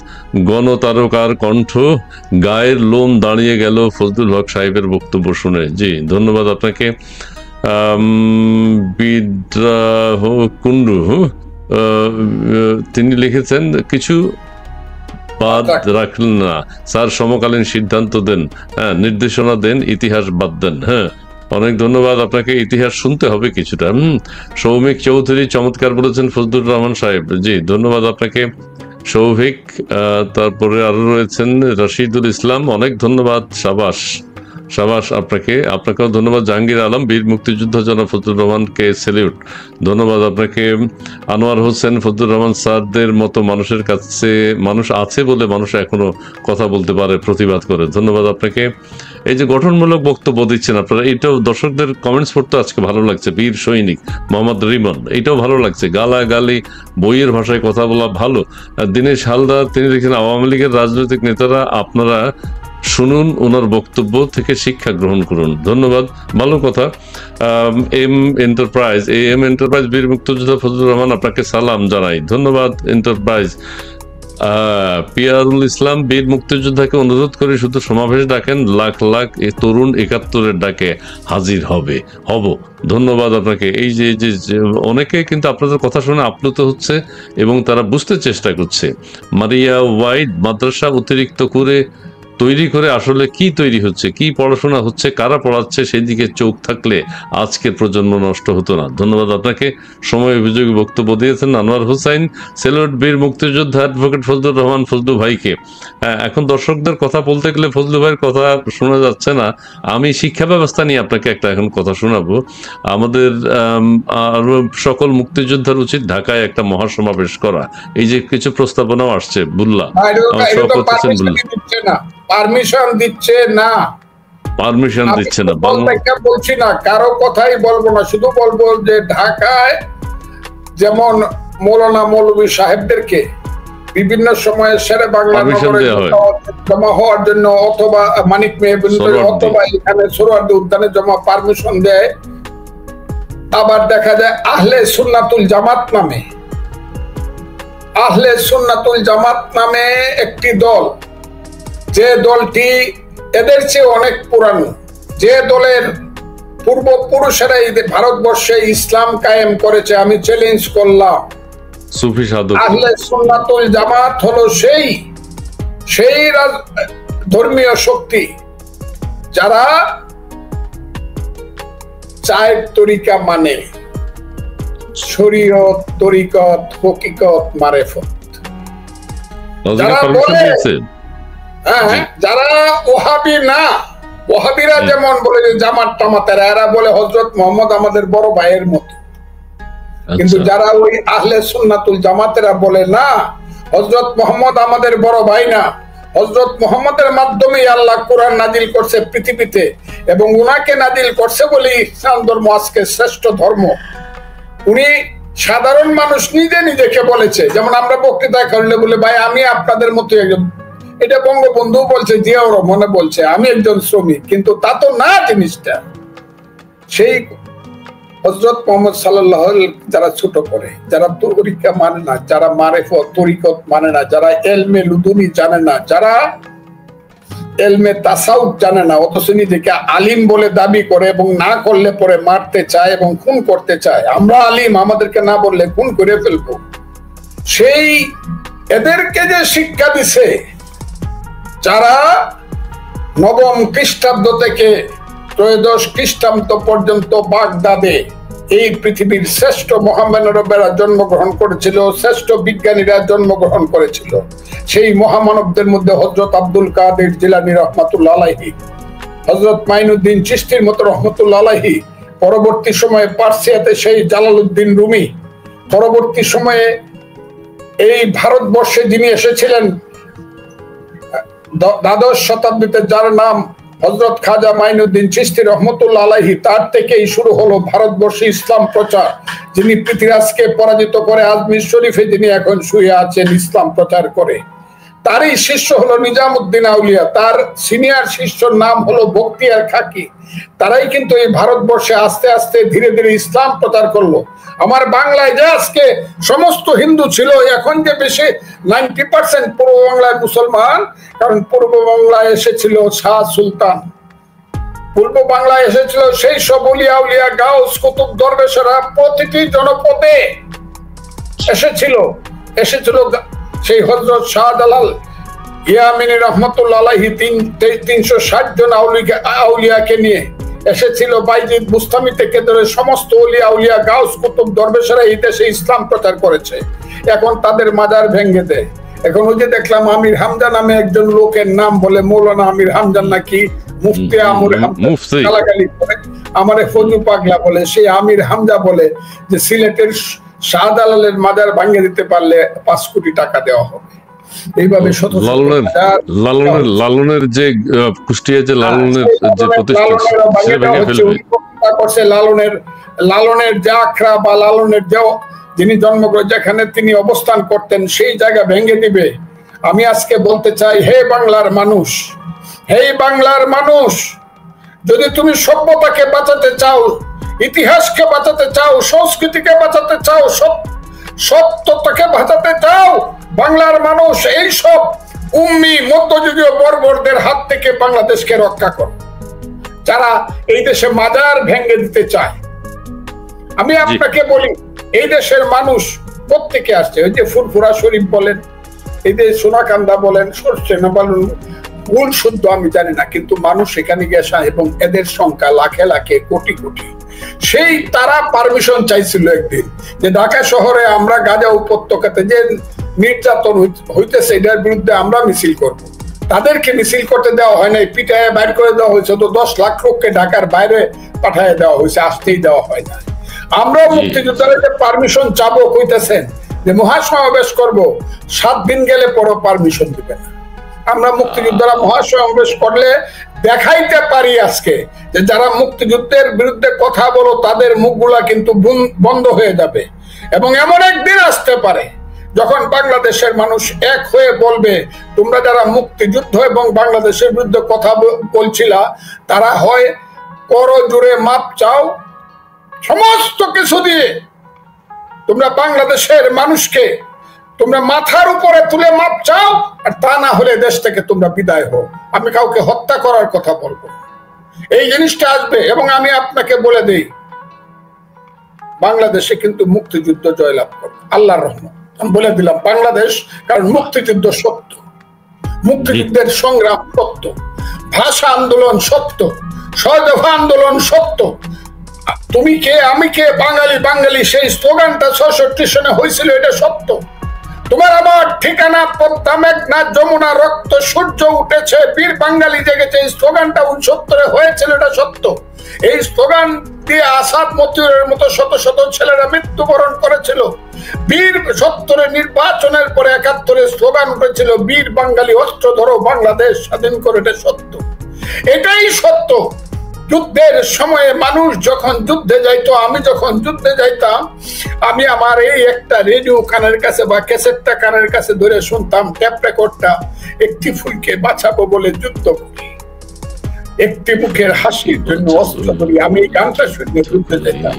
গণতারকার কণ্ঠ, গায়ের লোম দাঁড়িয়ে গেল ফজলুল হক সাহেবের বক্তব্য শুনে। জি, ধন্যবাদ আপনাকে। বিদ্রাহ কুন্ডু, তিনি লিখেছেন, কিছু বাদ রাখলেন না স্যার, সমকালীন সিদ্ধান্ত দেন, নির্দেশনা দেন, ইতিহাস বাদ দেন। হ্যাঁ, অনেক ধন্যবাদ আপনাকে। ইতিহাস শুনতে হবে কিছুটা। সৌমিক চৌধুরী চমৎকার বলেছেন ফজলুর রহমান সাহেব। জি, ধন্যবাদ আপনাকে সৌভিক। তারপরে আরো রয়েছেন রশিদুল ইসলাম, অনেক ধন্যবাদ। সাবাস সাবাস আপনাকেও ধন্যবাদ। জাহাঙ্গীর আলম, বীর মুক্তিযোদ্ধা জনাব ফজলুর রহমানকে স্যালিউট। ধন্যবাদ আপনাকে। আনোয়ার হোসেন, ফজলুর রহমান স্যারদের মতো মানুষের কাছে মানুষ আছে বলে মানুষ এখনো কথা বলতে পারে, প্রতিবাদ করে। ধন্যবাদ আপনাকে। এই যে গঠনমূলক বক্তব্য দিচ্ছেন আপনারা, এটাও দর্শকদের কমেন্টস পড়তে আজকে ভালো লাগছে। বীর সৈনিক মোহাম্মদ রিমন, এটাও ভালো লাগছে। গালাগালি, বইয়ের ভাষায় কথা বলা ভালো। দীনেশ হালদার, তিনি লিখেন, আওয়ামী লীগের রাজনৈতিক নেতারা, আপনারা শুনুন, ওনার বক্তব্য থেকে শিক্ষা গ্রহণ করুন। ধন্যবাদ, ভালো কথা। এম এন্টারপ্রাইজ, বীর মুক্তিযোদ্ধা ফজলুর রহমান, আপনাকে সালাম জানাই। ধন্যবাদ এন্টারপ্রাইজ। পিয়ারুল ইসলাম, বীর মুক্তিযোদ্ধাকে অনুরোধ করে শুধু সমাবেশ ডাকেন, লাখ লাখ তরুণ 71-এর ডাকে হাজির হব। ধন্যবাদ আপনাকে। এই যে অনেকে কিন্তু আপনাদের কথা শুনে আপ্লুত হচ্ছে এবং তারা বুঝতে চেষ্টা করছে। মারিয়া ওয়াইড, মাদ্রাসা অতিরিক্ত করে তৈরি করে আসলে কি তৈরি হচ্ছে, কি পড়াশোনা হচ্ছে, কারা পড়াচ্ছে, সেই দিকে চোখ থাকলে আজকের প্রজন্ম নষ্ট হতো না। ধন্যবাদ আপনাকে, সময় উপযোগী বক্তব্য দিয়েছেন আনোয়ার হোসাইন, সিলেট বীর মুক্তিযোদ্ধা অ্যাডভোকেট ফজলুর রহমান ফজলু ভাইকে। এখন দর্শকদের কথা বলতে গেলে ফজলু ভাইয়ের কথা শোনা যাচ্ছে না, আমি শিক্ষা ব্যবস্থা নিয়ে আপনাকে একটা এখন কথা শোনাবো। আমাদের সকল মুক্তিযোদ্ধার উচিত ঢাকায় একটা মহাসমাবেশ করা, এই যে কিছু প্রস্তাবনাও আসছে, বুল্লা পারমিশন দিচ্ছে না, বলছি না, কারো কথাই বলবো না, শুধু বলবো যে ঢাকায় যেমন মৌলানা মৌলভী সাহেবদেরকে বিভিন্ন সময়ে শেরে বাংলা নগরে জমা হওয়ার জন্য অথবা মানিক মেয়ে অথবা এখানে সোহরাওয়ার্দী উদ্যানে জমা পারমিশন দেয়, আবার দেখা যায় আহলে সুন্নাতুল জামাত নামে একটি দল, যে দলটি এদের চেয়ে অনেক পুরানো, যে দলের পূর্বপুরুষেরা ভারতবর্ষে ইসলাম কায়েম করেছে। আমি চ্যালেঞ্জ করলাম, আহলে সুন্নাতুল জামাত হলো সেই ধর্মীয় শক্তি যারা চায়ের তরিকা মানে, শরীয়ত, তরিকত, হকিকত, মারেফত। যারা বলে যারা ওহাবি না, ওহাবিরা যেমন বলে যে জামাত টামাতেরা, এরা বলে হযরত মুহাম্মদ আমাদের বড় ভাইয়ের মতো। কিন্তু যারা ওই আহলে সুন্নাতুল জামাতেরা বলে না, হযরত মুহাম্মদ আমাদের বড় ভাই না, হযরত মুহাম্মদের মাধ্যমে আল্লাহ কোরআন নাজিল করছে পৃথিবীতে, এবং উনাকে নাজিল করছে বলে ইসলাম ধর্ম আজকে শ্রেষ্ঠ ধর্ম। উনি সাধারণ মানুষ নিজেকে বলেছে, যেমন আমরা বক্তৃতা করলে বলে ভাই আমি আপনাদের মতো একজন, এটা বঙ্গবন্ধু বলছে, জিয়াউর রহমানে বলছে আমি একজন শ্রমিক, কিন্তু তা তো না জিনিসটা। সেই হযরত মুহাম্মদ সাল্লাল্লাহু আলাইহি যারা ছোট করে, যারা তরিকা মানে না, যারা মারেফত তরিকত মানে না, যারা এলমে লুদুনি জানে না, যারা এলমে তাসাউফ জানে না, অথচ নিজেকে আলিম বলে দাবি করে এবং না করলে পরে মারতে চায় এবং খুন করতে চায়। আমরা আলিম, আমাদেরকে না বললে খুন করে ফেলবো। সেই এদেরকে যে শিক্ষা দিছে, যারা নবম খ্রিস্টাব্দ থেকে ত্রয়োদশ খ্রিস্টাব্দ পর্যন্ত বাগদাদে এই পৃথিবীর শ্রেষ্ঠ মহামানবেরা জন্মগ্রহণ করেছিল, শ্রেষ্ঠ বিজ্ঞানীরা জন্মগ্রহণ করেছিল। সেই মহামানবদের মধ্যে হযরত আব্দুল কাদের জিলানী রহমাতুল্লাহ আলাইহি, হযরত মাইনুদ্দিন চিশতির মতো রহমাতুল্লাহ আলাইহি, পরবর্তী সময়ে পার্সিয়াতে সেই জালালউদ্দিন রুমি, পরবর্তী সময়ে এই ভারতবর্ষে যিনি এসেছিলেন দ্বাদশ শতাব্দীতে, যার নাম হযরত খাজা মাইনুদ্দিন চিশতি রহমতুল্লাহ আলাইহি, তার থেকেই শুরু হলো ভারতবর্ষে ইসলাম প্রচার। যিনি পৃথিবীরাজকে পরাজিত করে আজমির শরীফে যিনি এখন শুয়ে আছেন ইসলাম প্রচার করে, তারই শিষ্য হলো নিজামউদ্দিন আউলিয়া, তার সিনিয়র শিষ্যর নাম হলো বখতিয়ার খাকি। তারাই কিন্তু এই ভারতবর্ষে আস্তে আস্তে ধীরে ধীরে ইসলাম প্রচার করলো। আমার বাংলায় যে আজকে সমস্ত হিন্দু ছিল, এখন যে বেশি 90% পূর্ব বাংলায় মুসলমান, কারণ পূর্ব বাংলায় এসেছিল শাহ সুলতান, পূর্ব বাংলায় এসেছিল সেই সব ওলিয়া উলিয়া, গাউস, কুতুব, দরবেশেরা প্রতিটি জনপদে এসেছিল সেই হযরত শাহজালাল ইয়ামিনী রহমতুল্লাহ আলাইহি 360 জন আউলিয়াকে নিয়ে এসেছিল। বাইজিদ বুস্তামি থেকে ধরে সমস্ত ওলিয়া উলিয়া, গাউস, কুতুব, দরবেশেরা এই দেশে ইসলাম প্রচার করেছে। এখন তাদের মাজার ভেঙে দেয়। এখন ওই যে দেখলাম আমির হামজা নামে একজন লোকের নাম বলে, মৌলানা আমির হামজা নাকি মুফতি আমর গালাগালি করে, আমারে ফজু পাগলা বলে। সেই আমির হামজা বলে যে সিলেটের শাহজালালের মাজার ভাঙিয়ে দিতে পারলে 5 কোটি টাকা দেওয়া হবে। এইভাবে লালনের যে কুষ্টিয়া যে লালনের যে প্রতিষ্ঠান, লালনের যে আখড়া বা লালনের যে যিনি জন্মগ্রহণ, যেখানে তিনি অবস্থান করতেন, সেই জায়গা ভেঙে দিবে। আমি আজকে বলতে চাই, হে বাংলার মানুষ, হে বাংলার মানুষ, যদি তুমি সভ্যতাকে বাঁচাতে চাও, ইতিহাসকে বাঁচাতে চাও, সংস্কৃতিকে বাঁচাতে চাও, সত্যতাকে বাঁচাতে চাও, বাংলার মানুষ এই সব উম্মি মধ্যযুগীয় বর্বরদের হাত থেকে বাংলাদেশকে রক্ষা করো, যারা এই দেশে মাজার ভেঙে দিতে চায়। আমি আপনাকে বলি, এই দেশের মানুষ প্রত্যেকে আসছে। ওই যে ফুরফুরা শরীফ বলেন, এই যে সোনাকান্দা বলেন, সরসেনা বলেন, ভুল শুদ্ধ আমি জানি না, কিন্তু মানুষ এখানে গেছে এবং এদের সংখ্যা লাখে লাখে কোটি কোটি। সেই তারা পারমিশন চাইছিল একদিন যে ঢাকা শহরে আমরা গাজা উপত্যকাতে যে নির্যাতন হইতেছে এটার বিরুদ্ধে আমরা মিছিল করব। তাদেরকে মিছিল করতে দেওয়া হয় নাই, পিটায় বাইর করে দেওয়া হয়েছে। তো 10 লাখ লোককে ঢাকার বাইরে পাঠিয়ে দেওয়া হয়েছে, আসতেই দেওয়া হয় না। আমরা মুক্তিযোদ্ধারা পারমিশন চাবো কইতেছেন যে মহাসমাবেশ করব, 7 দিন গেলে পরও পারমিশন দিবে না। আমরা মুক্তিযোদ্ধারা মহাসমাবেশ করলে দেখাইতে পারি আজকে যে যারা মুক্তিযুদ্ধের বিরুদ্ধে কথা বলো তাদের মুখগুলা কিন্তু বন্ধ হয়ে যাবে, এবং এমন একদিন আসতে পারে যখন বাংলাদেশের মানুষ এক হয়ে বলবে তোমরা যারা মুক্তিযুদ্ধ এবং বাংলাদেশের বিরুদ্ধে কথা বলছিলা তারা হয় করো জুড়ে মাপ চাও, সমস্ত কিছু দিয়ে তোমরা বাংলাদেশের মানুষকে তোমরা মাথার উপরে তুলে মাপ চাও, আর তা না হলে দেশ থেকে তোমরা বিদায় হও। আমি কাউকে হত্যা করার কথা বলবো, এই জিনিসটা আসবে। এবং আমি আপনাকে বলে দেই বাংলাদেশে কিন্তু মুক্তিযুদ্ধ জয়লাভ করবে আল্লাহর রহমত। আমি বলে দিলাম বাংলাদেশ, কারণ মুক্তিযুদ্ধ সত্য, মুক্তিযুদ্ধের সংগ্রাম সত্য, ভাষা আন্দোলন সত্য, সহযোগী আন্দোলন সত্য। তুমি কে আমি কে বাঙালি বাঙালি সেই স্লোগানটা 66 সনে হয়েছিল, এটা সত্য। তোমার আমার ঠিকানা পদ্মা মেঘনা যমুনা রক্ত সূর্য উঠেছে বীর বাঙালি জেগেছে, এই স্লোগানটা 69 হয়েছিল, এটা সত্য। এই স্লোগান দিয়ে আসাদ মতিউরের মতো শত শত ছেলেরা মৃত্যুবরণ করেছিল। বীর 70 নির্বাচনের পরে 71 স্লোগান উঠেছিল বীর বাঙালি অস্ত্র ধরো বাংলাদেশ স্বাধীন করে, এটা সত্য, এটাই সত্য। যুদ্ধের সময়ে মানুষ যখন যুদ্ধে যাইতো, আমি যখন যুদ্ধে যাইতাম, আমি আমার এই একটা রেডিও কানের কাছে বা ক্যাসেটটা কানের কাছে ধরে শুনতাম ট্যাপ রেকর্ডটা, একটি ফুলকে বাঁচাবো বলে যুদ্ধ করি, একটি মুখের হাসির জন্য অস্ত্র ধরি। আমি এই গানটা শুনে যুদ্ধে যেতাম,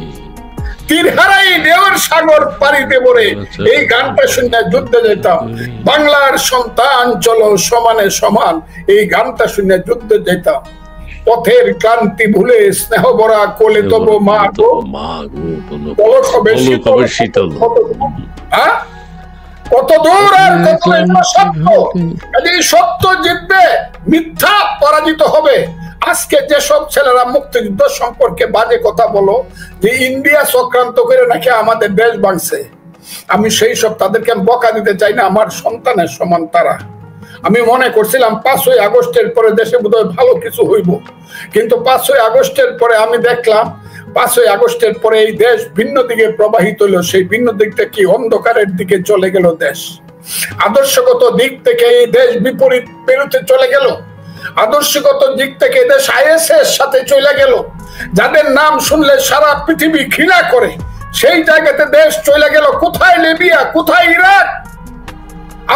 তীর হারাই দেওয়ার সাগর পাড়ি দেবরে, এই গানটা শুনে যুদ্ধে যেতাম। বাংলার সন্তান চলো সমানে সমান, এই গানটা শুনে যুদ্ধে যেতাম। পথের ক্লান্তি ভুলে স্নেহ ভরা কোলে তবু মা গো, শীতল কত দূর আর কত সত্য। এই সত্য জিতবে, মিথ্যা পরাজিত হবে। আজকে যেসব ছেলেরা মুক্তিযুদ্ধ সম্পর্কে বাজে কথা বলো যে ইন্ডিয়া চক্রান্ত করে নাকি আমাদের দেশ ভাঙছে, আমি সেই সব তাদেরকে বকা দিতে চাই না, আমার সন্তানের সমান তারা। আমি মনে করছিলাম 5ই আগস্টের পরে দেশে বোধহয় ভালো কিছু হইব, কিন্তু 5ই আগস্টের পরে আমি দেখলাম 5ই আগস্টের পরে এই দেশ ভিন্ন দিকে প্রবাহিত হলো। সেই ভিন্ন দিকটা কি অন্ধকারের দিকে চলে গেল দেশ। আদর্শগত দিক থেকে এই দেশ বিপরীত পেরুতে চলে গেল, আদর্শগত দিক থেকে দেশ আইএসএর সাথে চলে গেল। যাদের নাম শুনলে সারা পৃথিবী ঘৃণা করে, সেই জায়গাতে দেশ চলে গেল। কোথায় লিবিয়া, কোথায় ইরাক,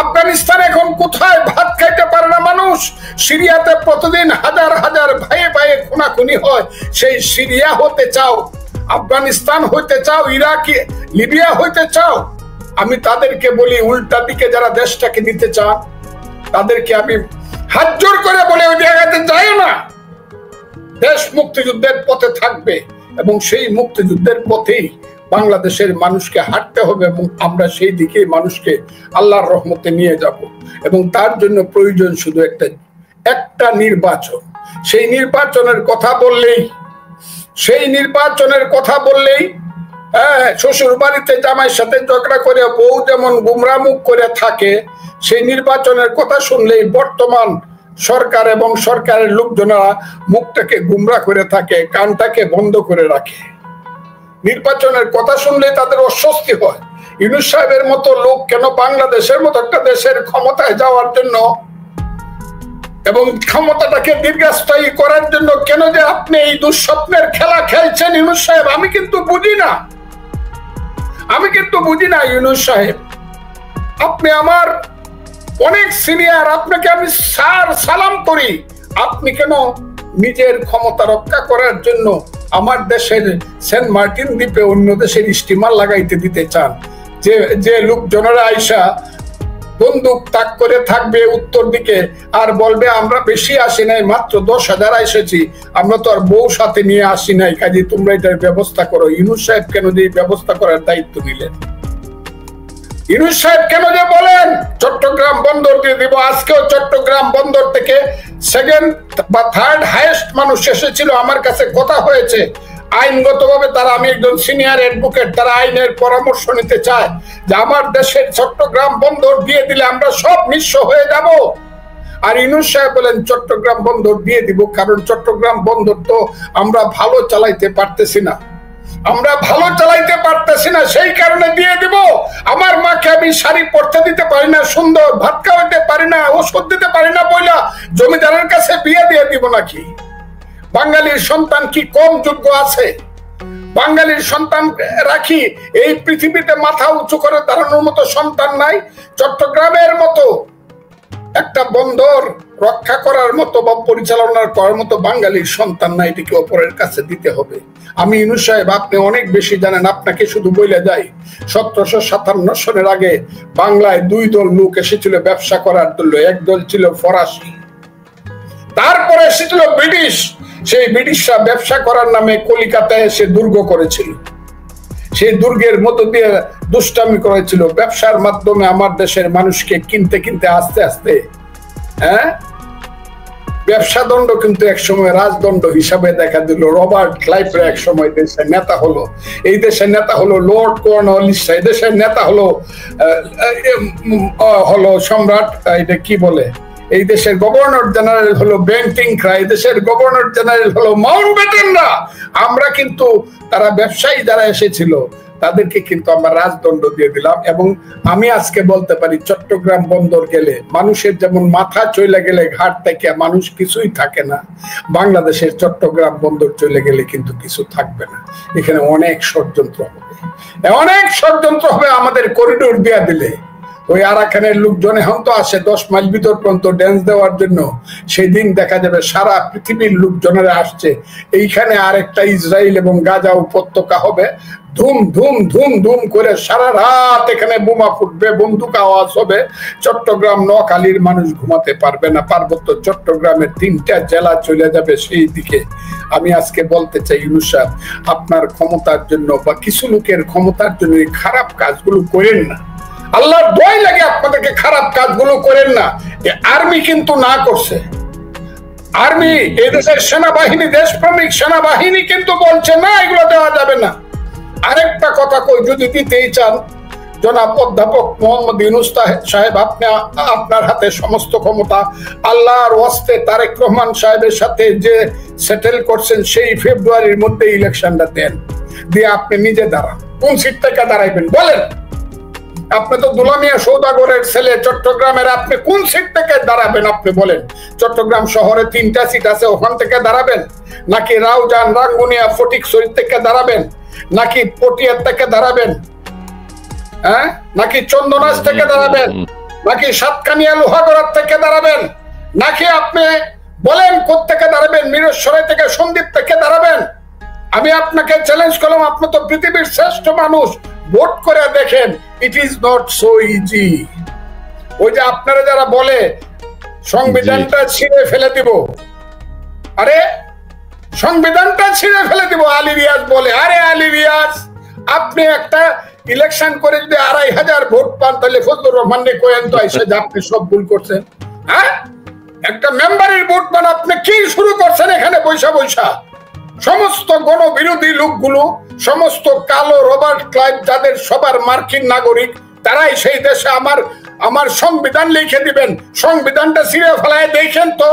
আফগানিস্তান, এখন কোথায় ভাত খাইতে পারে না মানুষ। সিরিয়াতে প্রতিদিন হাজার হাজার ভাইয়ে ভাইয়ে খুনাখুনি হয়। সেই সিরিয়া হতে চাও, আফগানিস্তান হইতে চাও, ইরাকি লিবিয়া হইতে চাও? আমি তাদেরকে বলি উল্টা দিকে যারা দেশটাকে নিতে চান তাদেরকে আমি হাত জোর করে বলে ওই জায়গাতে যাইও না। দেশ মুক্তিযুদ্ধের পথে থাকবে এবং সেই মুক্তিযুদ্ধের পথেই বাংলাদেশের মানুষকে হাঁটতে হবে, এবং আমরা সেই দিকে মানুষকে আল্লাহর রহমতে নিয়ে যাব। এবং তার জন্য প্রয়োজন শুধু একটা নির্বাচন। সেই নির্বাচনের কথা বললেই শ্বশুর বাড়িতে জামাইয়ের সাথে ঝগড়া করে বউ যেমন গুমরা মুখ করে থাকে, সেই নির্বাচনের কথা শুনলেই বর্তমান সরকার এবং সরকারের লোকজনেরা মুখটাকে গুমরা করে থাকে, কানটাকে বন্ধ করে রাখে। নির্বাচনের কথা শুনলে তাদের অস্বস্তি হয়। ইউনূস সাহেবের মতো লোক কেন বাংলাদেশের মতো একটা দেশের ক্ষমতায় যাওয়ার জন্য এবং ক্ষমতাটাকে দীর্ঘস্থায়ী করার জন্য কেন যে আপনি এই দুঃস্বপ্নের খেলা খেলছেন ইউনূস সাহেব, আমি কিন্তু বুঝি না ইউনূস সাহেব। আপনি আমার অনেক সিনিয়র, আপনাকে আমি স্যার সালাম করি। আপনি কেন নিজের ক্ষমতা রক্ষা করার জন্য আমার দেশের সেন্ট মার্টিন দ্বীপে অন্য দেশের স্টিমার লাগাইতে দিতে চান? যে লোকজনেরা আইসা বন্দুক তাক করে থাকবে উত্তর দিকে আর বলবে আমরা বেশি আসি নাই, মাত্র 10,000 এসেছি, আমরা তো আর বউ সাথে নিয়ে আসি নাই, কাজে তোমরা এটার ব্যবস্থা করো। ইউনূস সাহেব কেন যে ব্যবস্থা করার দায়িত্ব নিলেন? ইউনূস সাহেব কেন যে বলেন চট্টগ্রাম বন্দর দিয়ে দিব। আজকেও চট্টগ্রাম বন্দর থেকে সেকেন্ড বা থার্ড হাইয়েস্ট মানুষ এসেছিল, আমার কাছে কথা হয়েছে। আইনগতভাবে তারা, আমি একজন সিনিয়র অ্যাডভোকেট, তারা আইনের পরামর্শ নিতে চায় যে আমার দেশের চট্টগ্রাম বন্দর দিয়ে দিলে আমরা সব নিঃস্ব হয়ে যাব। আর ইউনূস সাহেব বলেন চট্টগ্রাম বন্দর দিয়ে দিব, কারণ চট্টগ্রাম বন্দর তো আমরা ভালো চালাইতে পারতেছি না, সেই কারণে দিয়ে দিব। আমার মাকে আমি শাড়ি পরতে দিতে পারি না, সুন্দর ভাত খাওয়াতে পারি না, ওষুধ দিতে পারি না বইলা জমিদারের কাছে বিয়ে দিয়ে দিব নাকি? বাঙালির সন্তান কি কম যোগ্য আছে? বাঙালির সন্তান রাখি এই পৃথিবীতে মাথা উঁচু করে দাঁড়ানোর মতো সন্তান নাই? চট্টগ্রামের মতো একটা বন্দর রক্ষা করার মতো বা পরিচালনা করার মতো বাঙালির সন্তান নাই, এটিকে অপরের কাছে দিতে হবে। আমি ইউনূস সাহেব, আপনি অনেক বেশি জানেন, আপনাকে শুধু বলে যাই 1757 সনের আগে বাংলায় 2 দল লোক এসেছিল ব্যবসা করার জন্য। এক দল ছিল ফরাসি, তারপরে এসেছিল ব্রিটিশ। সেই ব্রিটিশরা ব্যবসা করার নামে কলিকাতায় এসে দুর্গ করেছিল, সেই দুর্গের মধ্য দিয়ে দুষ্টামি করেছিল। ব্যবসার মাধ্যমে আমার দেশের মানুষকে কিনতে কিনতে আস্তে আস্তে ব্যবসা দণ্ড কিন্তু একসময় রাজদণ্ড হিসাবে দেখা দিল। রবার্ট ক্লাইভ এক সময় দেশের নেতা হলো, এই দেশের নেতা হলো লর্ড কর্নওয়ালিস, এই দেশের নেতা হলো সম্রাট, এটা কি বলে, এই দেশের গভর্নর জেনারেল হলো বেন্টিংরা, এই দেশের গভর্নর জেনারেল হলো মাউন্টব্যাটেনরা। আমরা কিন্তু তারা ব্যবসায়ী যারা এসেছিল তাদেরকে কিন্তু আমরা রাজদণ্ড দিয়ে দিলাম। এবং আমি আজকে বলতে পারি চট্টগ্রাম বন্দর গেলে মানুষের যেমন মাথা চলে গেলে ঘাট থেকে মানুষ কিছুই থাকে না, বাংলাদেশের চট্টগ্রাম বন্দর চলে গেলে কিন্তু কিছু থাকবে না। এখানে অনেক ষড়যন্ত্র হবে, আমাদের করিডোর দিয়া দিলে। ওই আরাকানের লোকজন এখন তো আসে 10 মাইল ভিতর পর্যন্ত ড্যান্স দেওয়ার জন্য, সেই দিন দেখা যাবে সারা পৃথিবীর লোকজনেরা আসছে। এইখানে আরেকটা ইসরায়েল এবং গাজা উপত্যকা হবে, ধুম ধুম ধুম ধুম করে সারা রাত এখানে বোমা ফুটবে, বন্দুক আওয়াজ হবে। চট্টগ্রাম নোয়াখালীর মানুষ ঘুমাতে পারবে না, পার্বত্য চট্টগ্রামের 3টা জেলা চলে যাবে সেই দিকে। আমি আজকে বলতে চাই ইউনূস সাহেব, আপনার ক্ষমতার জন্য বা কিছু লোকের ক্ষমতার জন্য এই খারাপ কাজগুলো করেন না। আল্লাহর ভয় লাগে আপনাদেরকে খারাপ কাজগুলো করেন না। আর্মি কিন্তু না করছে, আর্মি এই দেশের সেনাবাহিনী, দেশপ্রেমিক সেনাবাহিনী কিন্তু বলছে না এগুলো দেওয়া যাবে না। আরেকটা কথা কই, যদি দিতেই চান, জনাব অধ্যাপক মোহাম্মদ ইউনূস সাহেব, আপনি, আপনার হাতে সমস্ত ক্ষমতা, আল্লাহর ওয়াস্তে তারেক রহমান সাহেবের সাথে যে সেটেল করছেন সেই ফেব্রুয়ারির মধ্যে ইলেকশনটা দেন, দিয়ে আপনি নিজে দাঁড়ান। কোন সিট থেকে দাঁড়াইবেন বলেন? আপনি তো দুলামিয়া সৌদাগরের ছেলে, চট্টগ্রামের, আপনি কোন সিট থেকে দাঁড়াবেন আপনি বলেন? চট্টগ্রাম শহরে 3টা সিট আছে, ওখান থেকে দাঁড়াবেন? নাকি রাউজান, রাঙ্গুনিয়া, ফটিকছড়ি থেকে দাঁড়াবেন? নাকি পটিয়ার থেকে দাঁড়াবেন? নাকি চন্দনাজ থেকে দাঁড়াবেন? নাকি সাতকানিয়া লোহাগড়ার থেকে দাঁড়াবেন? নাকি আপনি বলেন কোত্থেকে দাঁড়াবেন? মিরসরাই থেকে, সন্দ্বীপ থেকে দাঁড়াবেন? আমি আপনাকে চ্যালেঞ্জ করলাম, আপনি তো পৃথিবীর শ্রেষ্ঠ মানুষ, ভোট করে দেখেন। It is not so easy. ওই যে আপনারা যারা বলে সংবিধানটা ছিঁড়ে ফেলে দিব, আরে সংবিধানটা ছিঁড়ে ফেলে দিব আলী রিয়াজ বলে। আরে আলী রিয়াজ, আপনি একটা ইলেকশন করে যদি 2500 ভোট পান, তাহলে ফজলুর রহমানকে কোয়েন তো এসে যে আপনি সব ভুল করছেন। একটা মেম্বারের ভোট পান, আপনি কি শুরু করছেন এখানে বৈশা বৈশা? সমস্ত গণবিরোধী লোকগুলো, সমস্ত কালো রবার্ট ক্লাইভ, যাদের সবার মার্কিন নাগরিক, তারাই সেই দেশে আমার সংবিধান লিখে দিবেন। সংবিধানটা ছিঁড়ে ফেলায় দেখেন তো।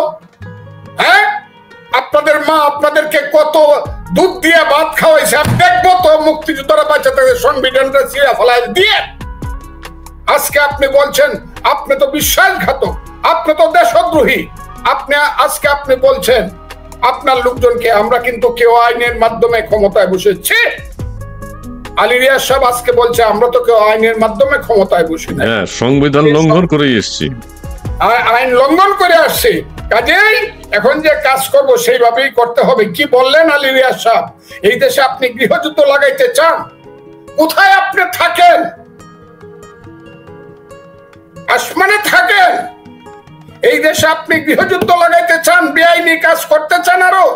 আপনাদের মা আপনাদেরকে কত দুধ দিয়ে ভাত খাওয়াইছে, দেখবো তো মুক্তিযোদ্ধারা বাঁচা থাকে। সংবিধানটা ছিঁড়ে ফেলায় দিয়ে আজকে আপনি বলছেন আপনি তো বিশ্বাসঘাতক, আপনি তো দেশদ্রোহী। আজকে আপনি বলছেন আপনার লোকজনকে, আমরা কিন্তু কেউ আইনের মাধ্যমে ক্ষমতায় বসেছি। আলী রিয়াজ সাহেব আজকে বলছে আমরা তো কেউ আইনের মাধ্যমে ক্ষমতায় বসি না, সংবিধান লঙ্ঘন করে এসেছি, আইন লঙ্ঘন করে আসছি। কাজেই এখন যে কাজ করব সেইভাবেই করতে হবে। কি বললেন আলী রিয়াজ সাহেব? এই দেশে আপনি গৃহযুদ্ধ লাগাইতে চান? কোথায় আপনি থাকেন? আসমানে থাকেন? এই দেশে আপনি গৃহযুদ্ধ লাগাইতে চান, বেআইনি কাজ করতে চান আরো?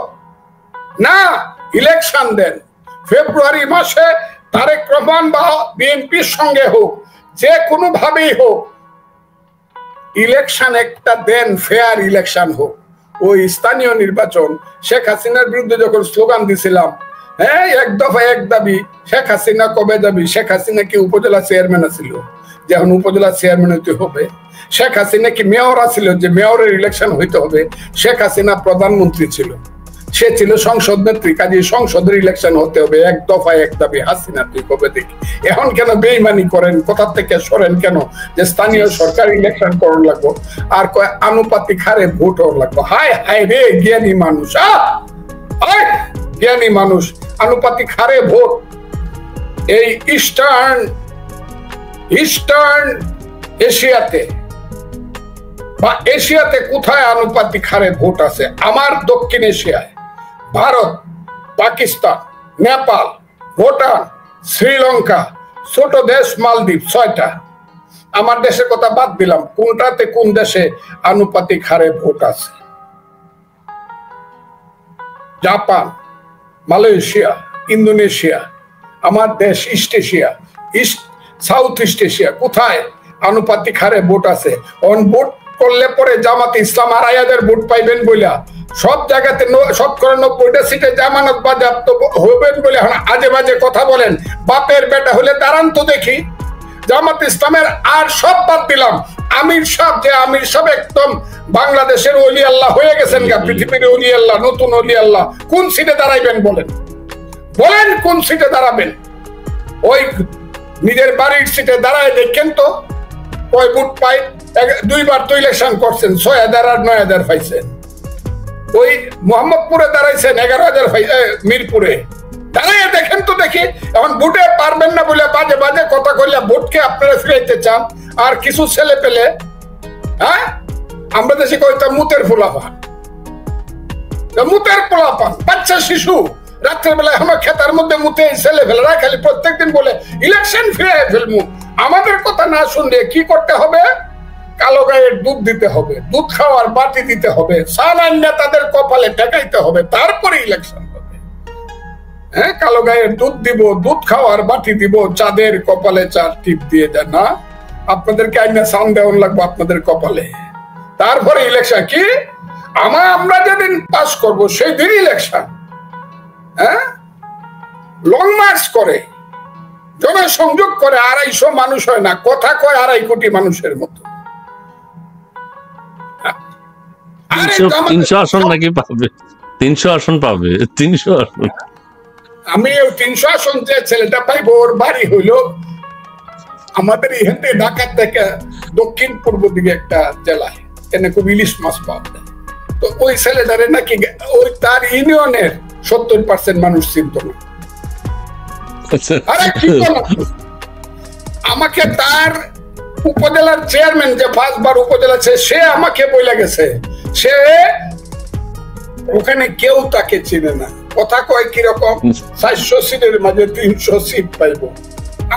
না, ইলেকশন দেন। ফেব্রুয়ারি মাসে তারেক রহমান বা বিএনপির সঙ্গে হোক, যে কোনো ভাবেই হোক, ইলেকশন একটা দেন, ফেয়ার ইলেকশন হোক। ওই স্থানীয় নির্বাচন শেখ হাসিনার বিরুদ্ধে যখন স্লোগান দিছিলাম, হ্যাঁ এক দফা এক দাবি, শেখ হাসিনা কবে যাবি? শেখ হাসিনা কি উপজেলা চেয়ারম্যান ছিল যে এখন উপজেলা চেয়ারম্যান হইতে হবে? শেখ হাসিনা কি মেয়র ছিল যে মেয়রের ইলেকশন হইতে হবে? শেখ হাসিনা প্রধানমন্ত্রী ছিল, সে ছিল সংসদ নেত্রী, কাজে সংসদের ইলেকশন হতে হবে। এক দফা এক দাবি, হাসিনা তুই কবে দেখি? এখন কেন বেইমানি করেন, কোথা থেকে সরেন কেন যে স্থানীয় সরকার ইলেকশন করার লাগবো আর কয় আনুপাতিক হারে ভোট হওয়ার লাগবো? হায় হায় রে জ্ঞানী মানুষ, জ্ঞানী মানুষ, আনুপাতিক হারে ভোট। এই ইস্টার্ন এশিয়াতে বা এশিয়াতে কোথায় আনুপাতিক হারে ভোট আছে? আমার দক্ষিণ এশিয়ায় ভারত, পাকিস্তান, নেপাল, ভুটান, শ্রীলঙ্কা, ছোট দেশ মালদ্বীপ, 6টা। আমার দেশের কথা বাদ দিলাম, কোনটাতে কোন দেশে আনুপাতিক হারে ভোট আছে? জাপান, মালয়েশিয়া, ইন্দোনেশিয়া, আমার দেশ east Asia, south east Asia, কোথায় আনুপাতিক হারে ভোট আছে? অন ভোট করলে পরে জামাতে ইসলাম আড়াইয়াদের ভোট পাইবেন বইলা সব জায়গাতে 90টা সিটে জামানত বাজেয়াপ্ত হবেন বলে এখন আজে বাজে কথা বলেন। বাপের বেটা হলে দাঁড়ান তো দেখি। জামাত ইসলামের আর সব বাদ দিলাম, আমির সাহেব একদম বাংলাদেশের ওলি আল্লাহ হয়ে গেছেন গা, পৃথিবীর ওলি আল্লাহ, নতুন ওলি আল্লাহ। কোন সিটে দাঁড়াইবেন বলেন? বলেন কোন সিটে দাঁড়াবেন? ওই নিজের বাড়ির সিটে দাঁড়ায় দেখেন তো কয় ভোট পাই। 2বার তো ইলেকশন করছেন, 6,000 আর 9,000 পাইছেন। ওই মোহাম্মদপুরে দাঁড়াইছেন 11,000 মিরপুরে, দাঁড়াইয়া দেখেন তো দেখি। এখন ভোটে পারবেন না বলে বাজে বাজে কথা কইলে ভোটকে আপনারা ফিরাইতে চান। আর কিছু ছেলে পেলে, হ্যাঁ আমরা দেশে কইতাম মুতের পোলাপান, বাচ্চা শিশু রাত্রের বেলায় আমার খেতার মধ্যে মুতে ছেলে ফেলেরা খালি প্রত্যেকদিন বলে ইলেকশন ফিরে ফেলবো। আমাদের কথা না শুনলে কি করতে হবে? কালো গায়ের দুধ দিতে হবে, দুধ খাওয়ার বাটি দিতে হবে, সালান নেতাদের কপালে ঠেকাইতে হবে, তারপরে ইলেকশন হবে। হ্যাঁ, কালো গায়ের দুধ দিব, দুধ খাওয়ার বাটি দিব, চাঁদের কপালে 4 টিপ দিয়ে দেন না। আপনাদেরকে আইনা সাউন্ড দেওয়ান লাগবে আপনাদের কপালে, তারপরে ইলেকশন। কি আমরা যেদিন পাস করব সেই দিন ইলেকশন। হ্যাঁ, লং মার্চ করে, জনসংযোগ করে, 250 মানুষ হয় না, কথা কয় 2.5 কোটি মানুষের মতো। 300 আসন নাকি পাবে? 300 আসন পাবে, 300 আসন। আমি 300 আসন যে ছেলেটা পাইব, ওর বাড়ি হইল আমাদের এখান থেকে ঢাকা থেকে দক্ষিণ পূর্ব দিকে একটা জেলায়, এনে খুব ইলিশ মাছ পাওয়া যায়। তো ওই ছেলেটারে নাকি ওই তার ইউনিয়নের 70% মানুষ চিনত না। আরে কি আমাকে তার উপজেলার চেয়ারম্যান যে 5 বার উপজেলা, সে আমাকে বলে গেছে সে ওখানে কেউ তাকে চিনে না। কথা কয় কিরকম, 400 সিটের মাঝে 300 সিট পাইব।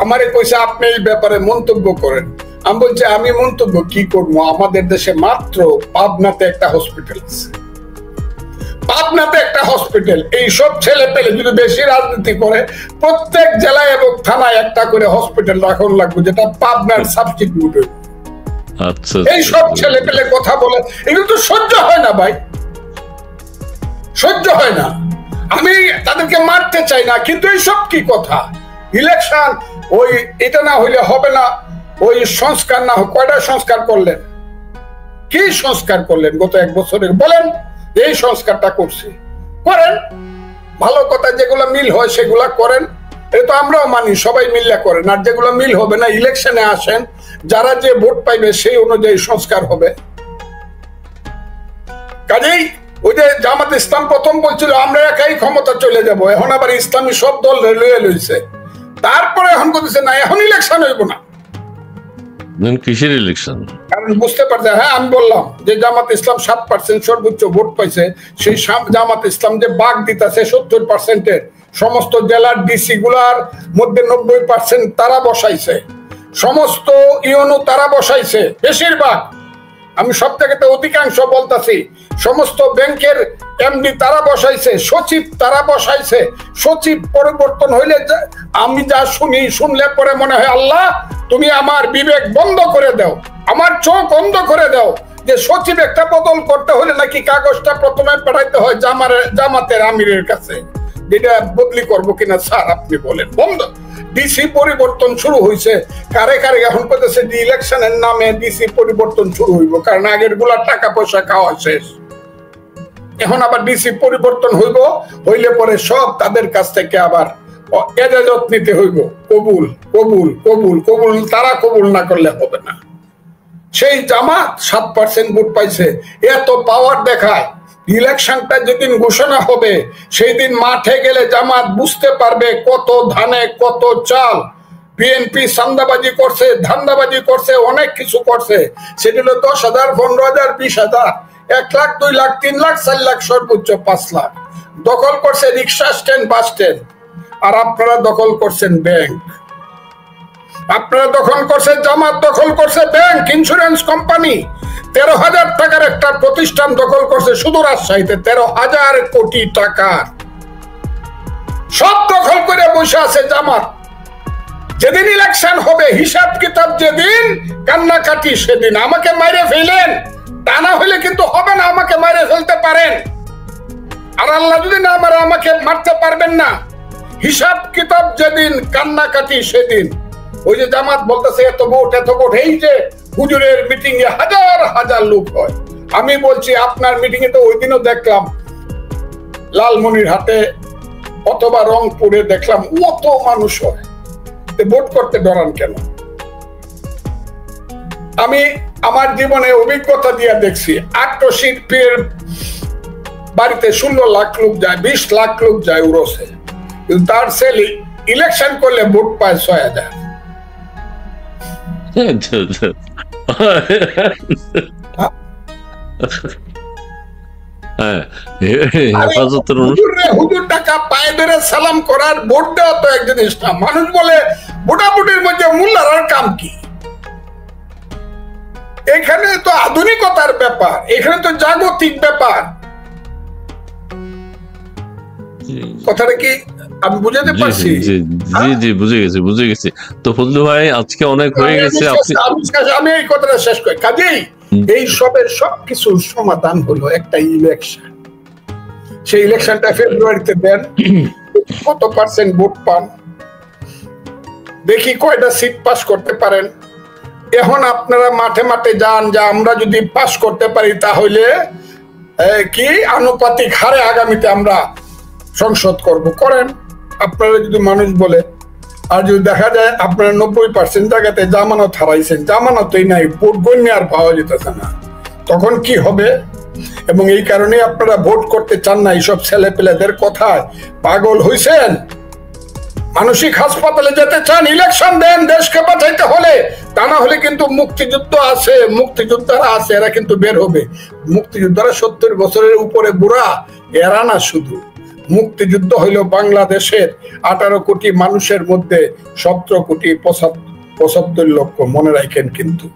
আমারে কইছে আপনি এই ব্যাপারে মন্তব্য করেন। আমি বলছি আমি মন্তব্য কি করবো? আমাদের দেশে মাত্র পাবনাতে একটা হসপিটাল আছে, পাবনাতে একটা হসপিটাল। এইসব ছেলে পেলে যদি বেশি রাজনীতি করে প্রত্যেক জেলায় এবং থানায় একটা করে হসপিটাল রাখুন লাগবে, যেটা পাবনার সাবস্টিটিউট। আচ্ছা, এইসব ছেলে পেলে কথা বলে এগুলো তো সহ্য হয় না ভাই, সহ্য হয় না। আমি তাদেরকে মারতে চাই না, কিন্তু এইসব কি কথা? ইলেকশন ওই এটা না হইলে হবে না, ওই সংস্কার না হোক। কয়টা সংস্কার করলেন? কি সংস্কার করলেন গত 1 বছরের? বলেন এই সংস্কারটা করছি, করেন। ভালো কথা, যেগুলো মিল হয় সেগুলা করেন, এটা আমরাও মানি, সবাই মিল্লা করেন। আর যেগুলো মিল হবে না, ইলেকশনে আসেন, যারা যে ভোট পাইবে সেই অনুযায়ী সংস্কার হবে। কাজেই ওই যে জামাত ইসলাম প্রথম বলছিল আমরা একাই ক্ষমতা চলে যাব, এখন আবার ইসলামী সব দল লইয়ে লইছে। তারপরে এখন বলতেছে না, এখন ইলেকশন হইব না। কিসের ইলেকশন? কারণ বুঝতে পারছে। হ্যাঁ, আমি বললাম যে জামাত ইসলাম 7% সর্বোচ্চ ভোট পাইছে, সেই জামাত ইসলাম যে বাগ দিতেছে 70%-এর, সমস্ত জেলার ডিসি গুলার মধ্যে 90% তারা বসাইছে, সমস্ত ইউনো তারা বসাইছে, বেশিরভাগ। আমি সব জায়গাতে অধিকাংশ বলতাছি, সমস্ত ব্যাংকের এমডি তারা বসাইছে, সচিব তারা বসাইছে। সচিব পরিবর্তন হইলে আমি যা শুনলে পরে মনে হয় আল্লাহ তুমি আমার বিবেক বন্ধ করে দাও, আমার চোখ বন্ধ করে দাও যে সচিব একটা বদল করতে হলে নাকি কাগজটা প্রথমে পাঠাইতে হয় জামাতের আমিরের কাছে, যেটা বদলি করবো কিনা স্যার আপনি বলেন। বন্ধ। ডিসি পরিবর্তন শুরু হয়েছে, কারে কারে এখন করতেছে ইলেকশনের নামে ডিসি পরিবর্তন শুরু হইব, কারণ আগের গুলা টাকা পয়সা খাওয়া শেষ। এখন আবার ডিসি পরিবর্তন হইব, হইলে পরে সব তাদের কাছ থেকে আবার এজাজত নিতে হইব, কবুল কবুল কবুল কবুল, তারা কবুল না করলে হবে না। সেই জামাত 7% ভোট পাইছে, এত পাওয়ার দেখায়। ইলেকশনটা যেদিন ঘোষণা হবে সেই দিন মাঠে গেলে জামাত বুঝতে পারবে কত ধানে কত চাল। বিএনপি চাঁদাবাজি করছে, ধান্দাবাজি করছে, অনেক কিছু করছে। সেগুলো 10,000, 15,000, 20,000, 1 লাখ, 2 লাখ, 3 লাখ, 4 লাখ, সর্বোচ্চ 5 লাখ দখল করছে রিক্সা স্ট্যান্ড, বাস স্ট্যান্ড। আর আপনারা দখল করছেন ব্যাংক, আপনারা দখল করছেন, জামাত দখল করছে ব্যাংক, ইন্স্যুরেন্স কোম্পানি। 13,000 টাকার একটা প্রতিষ্ঠান দখল করছে শুধু রাজশাহীতে, 13,000 কোটি টাকা সব দখল করে বসে আছে জামাত। যেদিন ইলেকশন হবে, হিসাব কিতাব যেদিন, কান্নাকাটি সেদিন। আমাকে মাইরে ফেলেন, তা না হলে কিন্তু হবে না। আমাকে মাইরে ফেলতে পারেন, আর আল্লাহ যদি না মারে আমাকে মারতে পারবেন না। হিসাব কিতাব যেদিন, কান্নাকাটি সেদিন। ওই যে জামাত বলতেছে এত ভোট এত ভোট, এই যে হুজুরের মিটিং এ হাজার হাজার লোক হয়। আমি বলছি আপনার মিটিং এ তো ওই দিনও দেখলাম লালমনিরহাটে অথবা রংপুরে দেখলাম অত মানুষ হয়, ভোট করতে ডরান কেন? আমি আমার জীবনে অভিজ্ঞতা দিয়ে দেখছি, 8 শিল্পীর বাড়িতে 16 লাখ লোক যায়, 20 লাখ লোক যায় উরসে, কিন্তু তার ছেলে ইলেকশন করলে ভোট পায় 6,000। হুজুর টাকা পায়ে ধরে সালাম করার, ভোট দেওয়া তো এক জিনিস না। মানুষ বলে ভোটাভুটির মধ্যে মোল্লার কাম কি? এখানে তো আধুনিকতার ব্যাপার, এখানে তো জাগতিক ব্যাপার। কথাটা কি আমি বুঝাতে পারছি? জি জি বুঝে গেছি। তো ফজলু ভাই আজকে অনেক হয়ে গেছে, আমি এই কথাটা শেষ করি। কাজেই এই সবের সবকিছু সমাধান হলো একটা ইলেকশন। সেই ইলেকশনটা ফেব্রুয়ারিতে দেন, কত পার্সেন্ট ভোট পান দেখি, কয়টা সিট পাস করতে পারেন। এখন আপনারা মাঠে মাঠে যান, যে আমরা যদি পাস করতে পারি তাহলে কি আনুপাতিক হারে আগামীতে আমরা সংসদ করব, করেন আপনারা যদি মানুষ বলে। আর যদি দেখা যায় আপনারা 90% জায়গাতে জামানত হারাইছেন, জামানতই নাই, ভোট গণ্য আর পাওয়া যেতেছে না, তখন কি হবে? এবং এই কারণে আপনারা ভোট করতে চান না। এইসব ছেলে পেলেদের কথায় পাগল হইছেন, মানসিক হাসপাতালে যেতে চান, ইলেকশন দেন দেশকে বাঁচাইতে হলে। তা না হলে কিন্তু মুক্তিযুদ্ধ আছে, মুক্তিযোদ্ধারা আছে, এরা কিন্তু বের হবে। মুক্তিযোদ্ধারা 70 বছরের উপরে বুড়া, এরা না শুধু। মুক্তিযুদ্ধ হইল বাংলাদেশের 18 কোটি মানুষের মধ্যে 17 কোটি 75 লক্ষ। মনে রাখেন, কিন্তু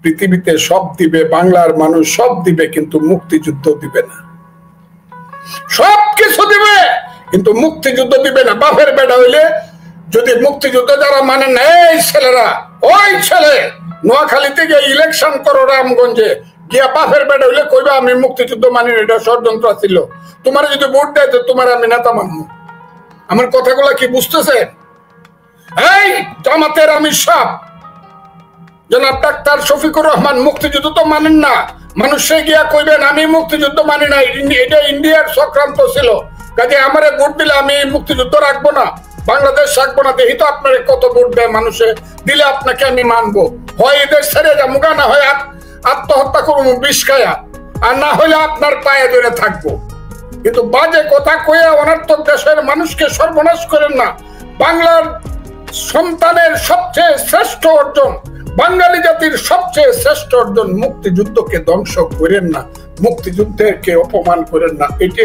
পৃথিবীতে সব দিবে, বাংলার মানুষ সব দিবে, কিন্তু মুক্তিযুদ্ধ দিবে না। সব কিছু দিবে কিন্তু মুক্তিযুদ্ধ দিবে না। বাপের বেড়া হইলে যদি মুক্তিযুদ্ধ যারা মানে না, এই ছেলেরা, ওই ছেলে নোয়াখালীতে গিয়ে ইলেকশন করো, রামগঞ্জে গিয়া বাপের বেড়া হইলে কইবা আমি মুক্তিযুদ্ধ মানি, এটা ষড়যন্ত্র ছিল। তোমার যদি ভোট দেয় তো তোমার আমি নেতা মানবো। আমার কথাগুলা কি বুঝতেছে? এই জামাতের আমির সাহেব জনাব ডাক্তার শফিকুর রহমান মুক্তিযুদ্ধ তো মানেন না, মানুষে গিয়া কইবেন আমি মুক্তিযুদ্ধ মানি না, এটা ইন্ডিয়ার চক্রান্ত ছিল, কাজে আমারে ভোট দিলে আমি মুক্তিযুদ্ধ রাখবো না, বাংলাদেশ রাখবো না। দেখি তো আপনার কত ভোট দেয় মানুষে, দিলে আপনাকে আমি মানবো। হয় এদের ছেড়ে যাবো, না হয় আত্মহত্যা করবো বিষ খায়া, আর না হলে আপনার পায়ে ধরে থাকবো। কিন্তু বাজে কথা কয়ে অনার্থক দেশের মানুষকে সর্বনাশ করেন না। বাংলার সন্তানের সবচেয়ে শ্রেষ্ঠ অর্জন, বাঙালি জাতির সবচেয়ে শ্রেষ্ঠ অর্জন মুক্তিযুদ্ধকে ধ্বংস করেন না, মুক্তিযুদ্ধকে অপমান করেন না। এটি